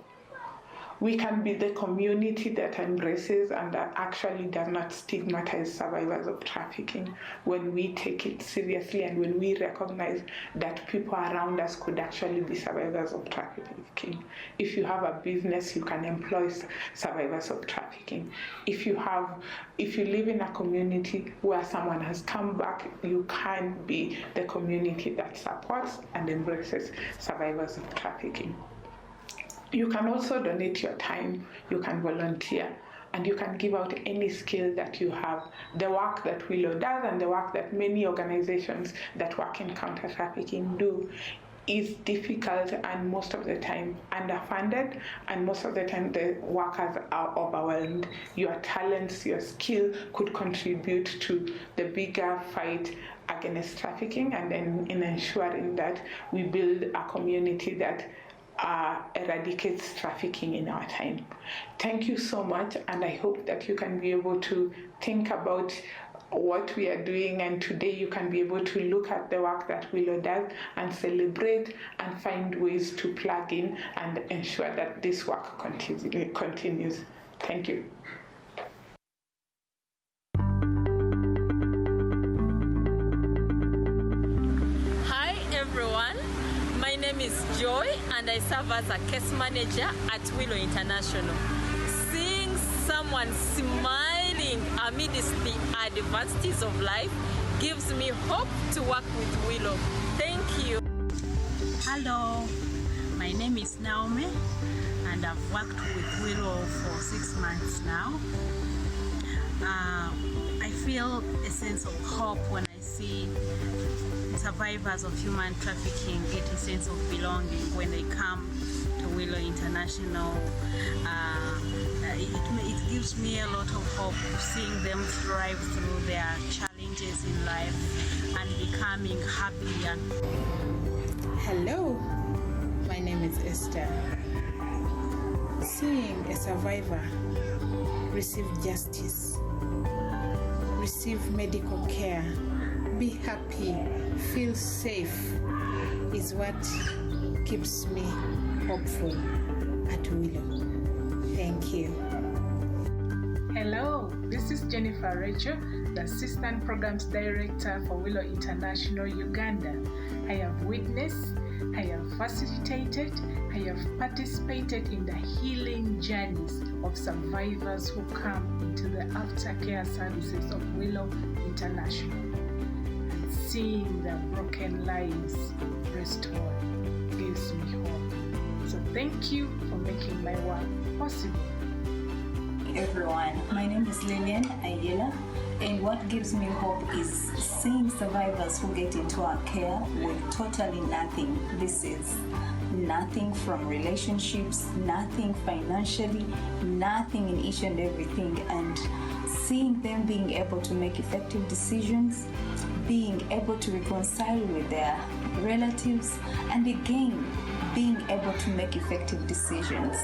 M: We can be the community that embraces and that actually does not stigmatize survivors of trafficking when we take it seriously and when we recognize that people around us could actually be survivors of trafficking. If you have a business, you can employ survivors of trafficking. If you live in a community where someone has come back, you can be the community that supports and embraces survivors of trafficking. You can also donate your time, you can volunteer, and you can give out any skill that you have. The work that Willow does and the work that many organizations that work in counter-trafficking do is difficult and most of the time underfunded, and most of the time the workers are overwhelmed. Your talents, your skill could contribute to the bigger fight against trafficking and then in ensuring that we build a community that eradicates trafficking in our time. Thank you so much, and I hope that you can be able to think about what we are doing, and today you can be able to look at the work that Willow does and celebrate and find ways to plug in and ensure that this work continues. Thank you.
N: Hi everyone. My name is Joy and I serve as a case manager at Willow International. Seeing someone smiling amidst the adversities of life gives me hope to work with Willow. Thank you.
O: Hello, my name is Naomi and I've worked with Willow for 6 months now. I feel a sense of hope when I see survivors of human trafficking get a sense of belonging when they come to Willow International. It gives me a lot of hope seeing them thrive through their challenges in life. and becoming happy young.
M: Hello, my name is Esther. Seeing a survivor receive justice, receive medical care, be happy, feel safe is what keeps me hopeful at Willow. Thank you.
P: Hello, this is Jennifer Rachel, the Assistant Programs Director for Willow International Uganda. I have witnessed, I have facilitated, I have participated in the healing journeys of survivors who come into the aftercare services of Willow International. And seeing their broken lives restored gives me hope. So thank you for making my work possible.
Q: Everyone, my name is Lillian Ayela, and what gives me hope is seeing survivors who get into our care with totally nothing. This is nothing from relationships, nothing financially, nothing in each and everything, and seeing them being able to make effective decisions, being able to reconcile with their relatives, and again, being able to make effective decisions.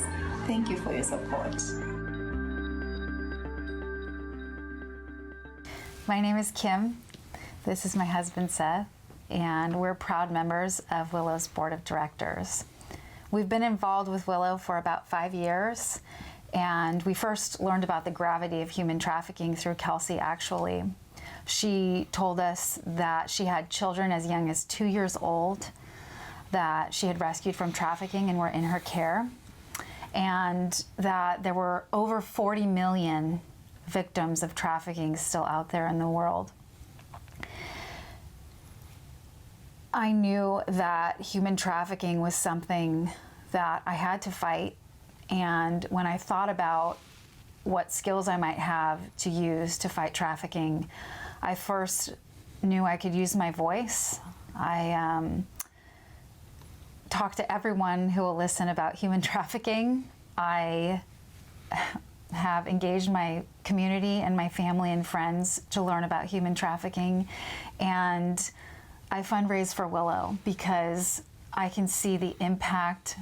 Q: Thank you for your support.
R: My name is Kim. This is my husband, Seth, and we're proud members of Willow's Board of Directors. We've been involved with Willow for about 5 years, and we first learned about the gravity of human trafficking through Kelsey, actually. She told us that she had children as young as 2 years old that she had rescued from trafficking and were in her care, and that there were over 40 million victims of trafficking still out there in the world. I knew that human trafficking was something that I had to fight, and when I thought about what skills I might have to use to fight trafficking, I first knew I could use my voice. I talk to everyone who will listen about human trafficking. I have engaged my community and my family and friends to learn about human trafficking, and I fundraise for Willow because I can see the impact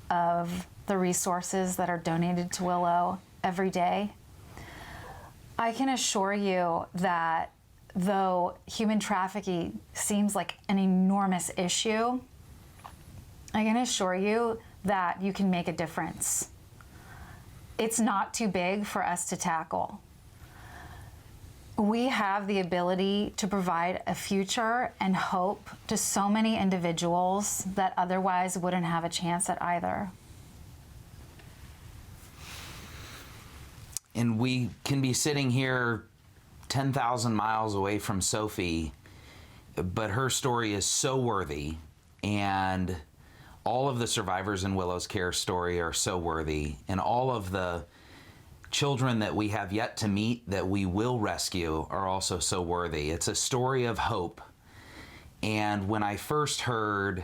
R: of the resources that are donated to Willow every day. I can assure you that though human trafficking seems like an enormous issue, I can assure you that you can make a difference. It's not too big for us to tackle. We have the ability to provide a future and hope to so many individuals that otherwise wouldn't have a chance at either.
S: And we can be sitting here 10,000 miles away from Sophie, but her story is so worthy, and all of the survivors in Willow's care story are so worthy, and all of the children that we have yet to meet that we will rescue are also so worthy. It's a story of hope. And when I first heard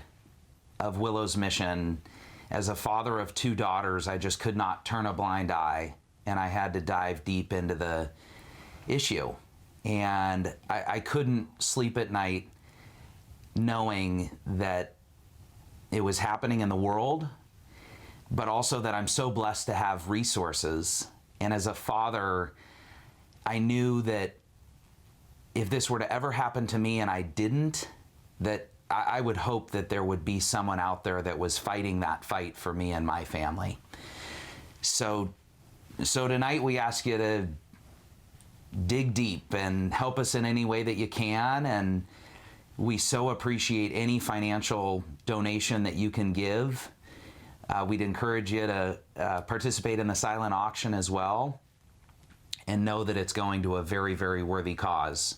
S: of Willow's mission, as a father of 2 daughters, I just could not turn a blind eye, and I had to dive deep into the issue. And I couldn't sleep at night knowing that it was happening in the world, but also that I'm so blessed to have resources. And as a father, I knew that if this were to ever happen to me and I didn't, that I would hope that there would be someone out there that was fighting that fight for me and my family. So tonight we ask you to dig deep and help us in any way that you can, and we so appreciate any financial donation that you can give. We'd encourage you to participate in the silent auction as well, and know that it's going to a very, very worthy cause.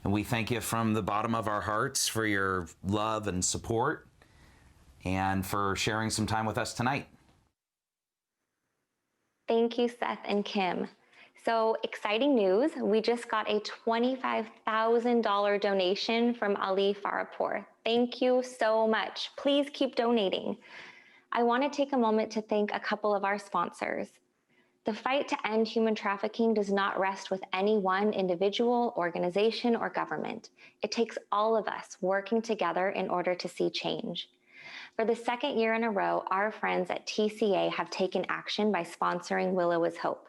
S: And we thank you from the bottom of our hearts for your love and support, and for sharing some time with us tonight.
C: Thank you, Seth and Kim. So exciting news. We just got a $25,000 donation from Ali Farapur. Thank you so much. Please keep donating. I want to take a moment to thank a couple of our sponsors. The fight to end human trafficking does not rest with any one individual, organization, or government. It takes all of us working together in order to see change. For the second year in a row, our friends at TCA have taken action by sponsoring Willow is Hope.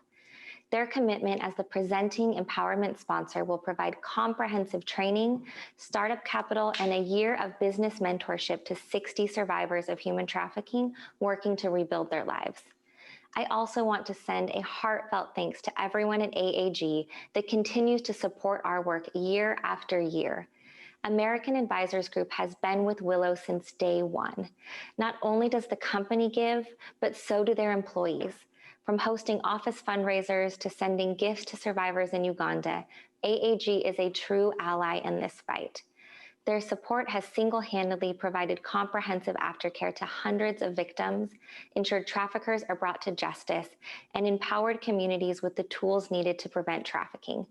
C: Their commitment as the presenting empowerment sponsor will provide comprehensive training, startup capital, and a year of business mentorship to 60 survivors of human trafficking working to rebuild their lives. I also want to send a heartfelt thanks to everyone at AAG that continues to support our work year after year. American Advisors Group has been with Willow since day one. Not only does the company give, but so do their employees. From hosting office fundraisers to sending gifts to survivors in Uganda, AAG is a true ally in this fight. Their support has single-handedly provided comprehensive aftercare to hundreds of victims, ensured traffickers are brought to justice, and empowered communities with the tools needed to prevent trafficking.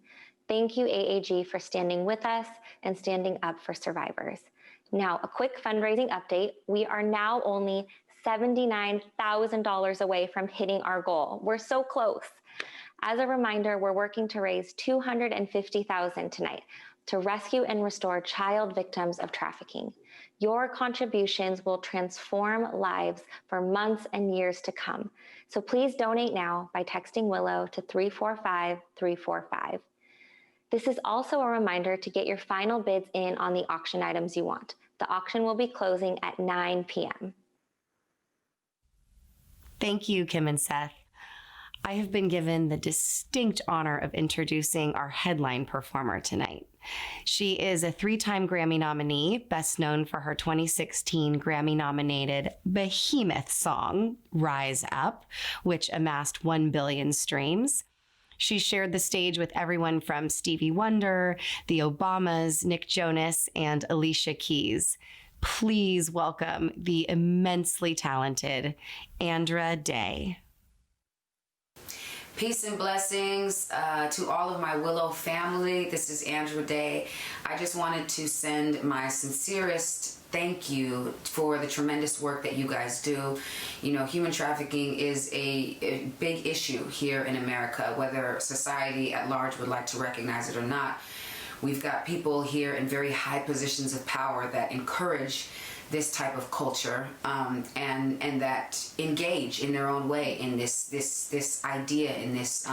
C: Thank you, AAG, for standing with us and standing up for survivors. Now, a quick fundraising update. We are now only $79,000 away from hitting our goal. We're so close. As a reminder, we're working to raise $250,000 tonight to rescue and restore child victims of trafficking. Your contributions will transform lives for months and years to come. So please donate now by texting Willow to 345-345. This is also a reminder to get your final bids in on the auction items you want. The auction will be closing at 9 p.m.
L: Thank you, Kim and Seth. I have been given the distinct honor of introducing our headline performer tonight. She is a 3-time Grammy nominee, best known for her 2016 Grammy-nominated behemoth song, Rise Up, which amassed 1 billion streams. She shared the stage with everyone from Stevie Wonder, the Obamas, Nick Jonas, and Alicia Keys. Please welcome the immensely talented Andra Day.
T: Peace and blessings to all of my Willow family. This is Andra Day. I just wanted to send my sincerest thank you for the tremendous work that you guys do. You know, human trafficking is a big issue here in America, whether society at large would like to recognize it or not. We've got people here in very high positions of power that encourage this type of culture and that engage in their own way in this idea, in this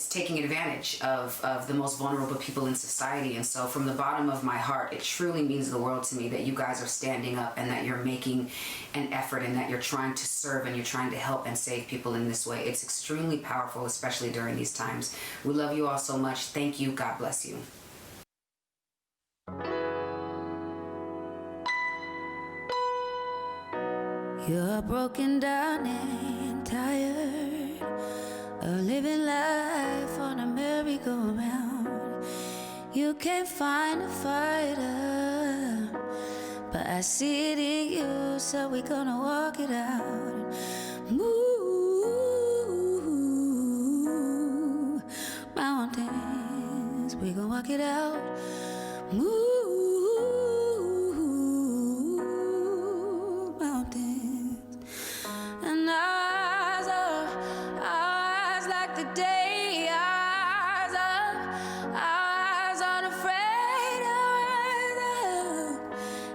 T: taking advantage of the most vulnerable people in society. And so from the bottom of my heart, it truly means the world to me that you guys are standing up and that you're making an effort and that you're trying to serve and you're trying to help and save people in this way. It's extremely powerful, especially during these times. We love you all so much. Thank you. God bless you.
E: You're broken down and tired of living life on a merry-go-round. You can't find a fighter, but I see it in you, so we're gonna walk it out. Move mountains, we're gonna walk it out. Move mountains, and eyes like the day, eyes unafraid, eyes up,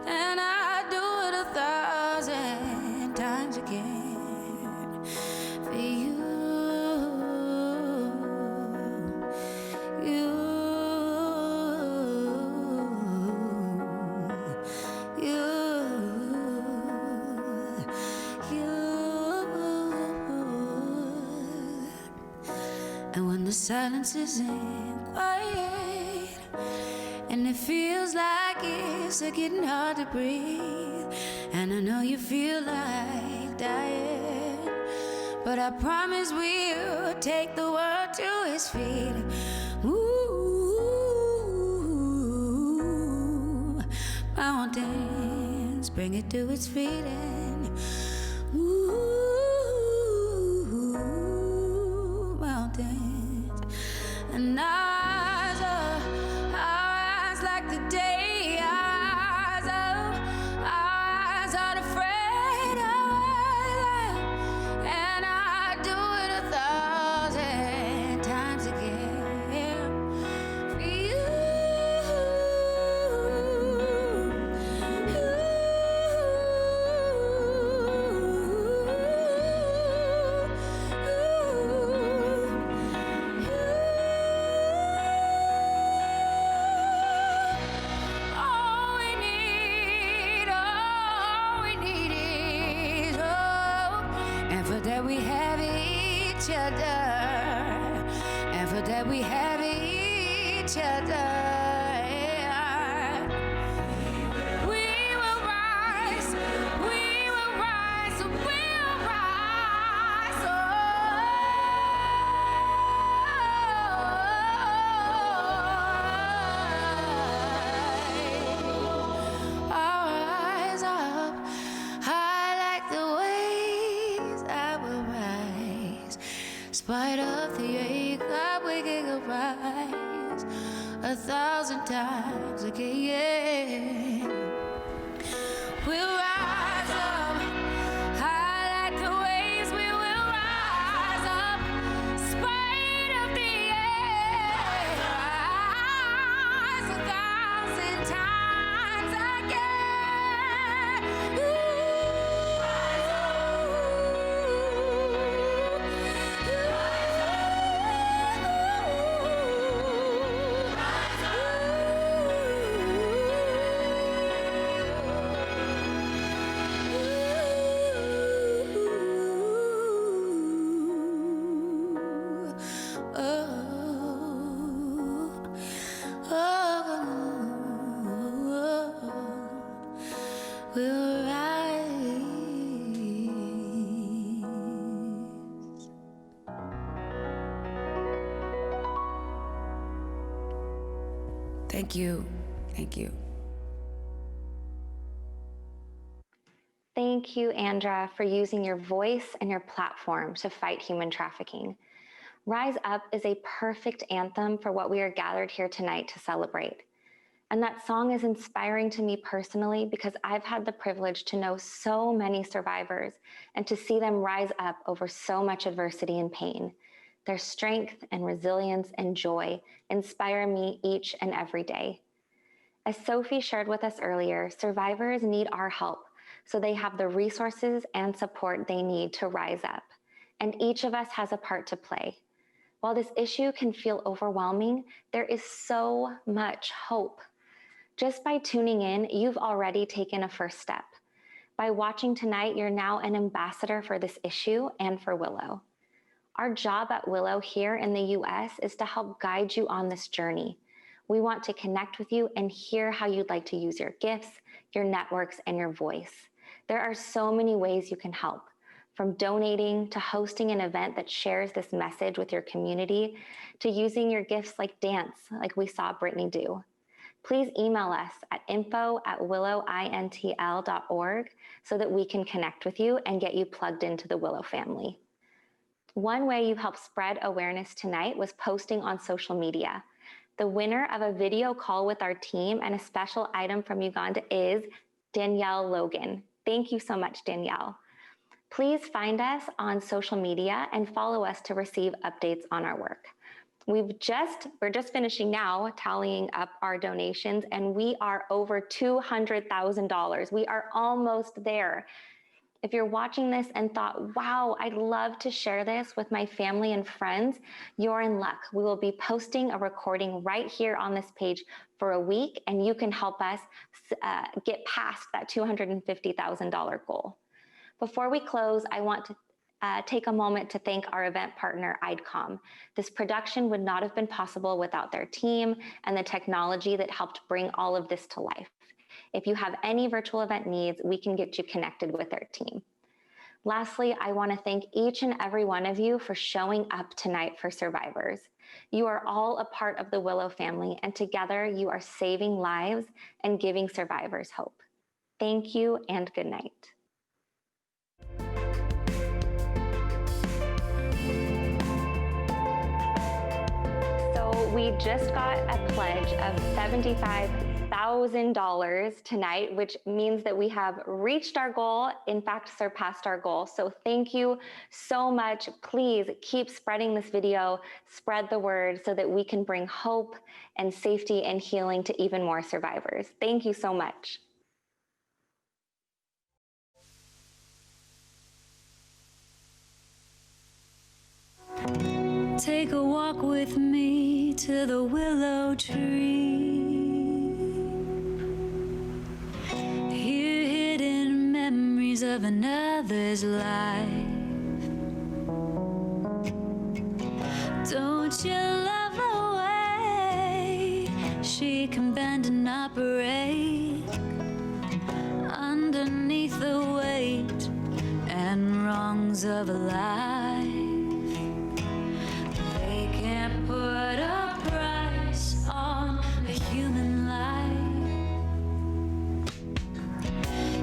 E: and I do it 1,000 times again for you. And when the silence isn't quiet and it feels like it's getting hard to breathe, and I know you feel like dying, but I promise we'll take the world to its feet. Ooh, mountains, bring it to its feet, and mountains, and eyes like the day, eyes unafraid, and I do it for that we have each other, and for that we have each other. Spite of the ache that we can rise 1,000 times again. We'll rise up high like the waves. We will rise up, spite of the ache, rise 1,000 times again. Rise up. We'll rise. Thank you. Thank you.
C: Thank you, Andra, for using your voice and your platform to fight human trafficking. Rise Up is a perfect anthem for what we are gathered here tonight to celebrate. And that song is inspiring to me personally because I've had the privilege to know so many survivors and to see them rise up over so much adversity and pain. Their strength and resilience and joy inspire me each and every day. As Sophie shared with us earlier, survivors need our help so they have the resources and support they need to rise up. And each of us has a part to play. While this issue can feel overwhelming, there is so much hope. Just by tuning in, you've already taken a first step. By watching tonight, you're now an ambassador for this issue and for Willow. Our job at Willow here in the US is to help guide you on this journey. We want to connect with you and hear how you'd like to use your gifts, your networks, and your voice. There are so many ways you can help, from donating to hosting an event that shares this message with your community, to using your gifts like dance, like we saw Brittany do. Please email us at info@willowintl.org so that we can connect with you and get you plugged into the Willow family. One way you helped spread awareness tonight was posting on social media. The winner of a video call with our team and a special item from Uganda is Danielle Logan. Thank you so much, Danielle. Please find us on social media and follow us to receive updates on our work. We're just finishing now tallying up our donations, and we are over $200,000. We are almost there. If you're watching this and thought, wow, I'd love to share this with my family and friends, you're in luck. We will be posting a recording right here on this page for a week, and you can help us get past that $250,000 goal. Before we close, I want to take a moment to thank our event partner, IDCOM. This production would not have been possible without their team and the technology that helped bring all of this to life. If you have any virtual event needs, we can get you connected with their team. Lastly, I want to thank each and every one of you for showing up tonight for survivors. You are all a part of the Willow family, and together you are saving lives and giving survivors hope. Thank you and good night. We just got a pledge of $75,000 tonight, which means that we have reached our goal, in fact, surpassed our goal. So thank you so much. Please keep spreading this video, spread the word so that we can bring hope and safety and healing to even more survivors. Thank you so much.
E: Take a walk with me to the willow tree. Hear hidden memories of another's life. not break underneath the weight and wrongs of life. They can't put a price on a human life.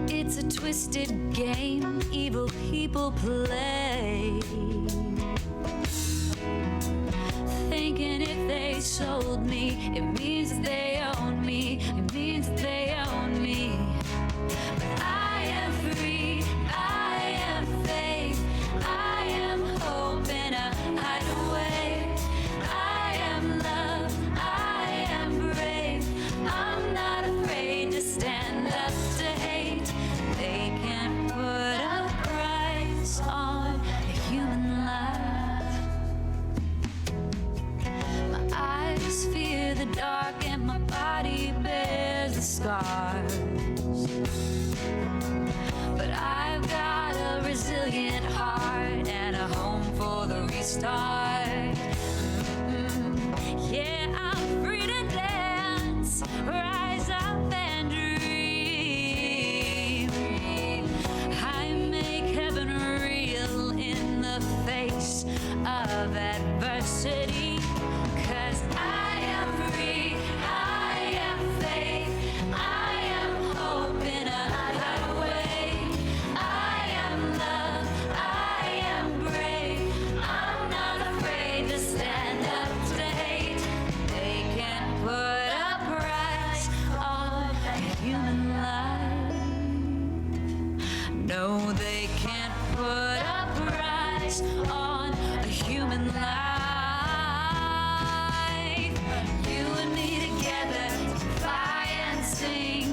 E: It's a twisted game evil people play, thinking if they sold me, it means that they own me. It means that they own me. But I am free, I am faith, I am hope in a hideaway. I am love, I am brave. I'm not afraid to stand up to hate. They can't put a price on a human life. My eyes fear the dark and my body bears the scars. But I've got a resilient heart and a home for the restart. Yeah, I'm free to dance, rise up and dream. I make heaven real in the face of adversity. 'Cause I am free, I am faith, I am hope in a hideaway. I am love, I am brave. I'm not afraid to stand up to hate. They can't put a price on a human life. No, they can't put a price on a human life. You and me together, fly and sing.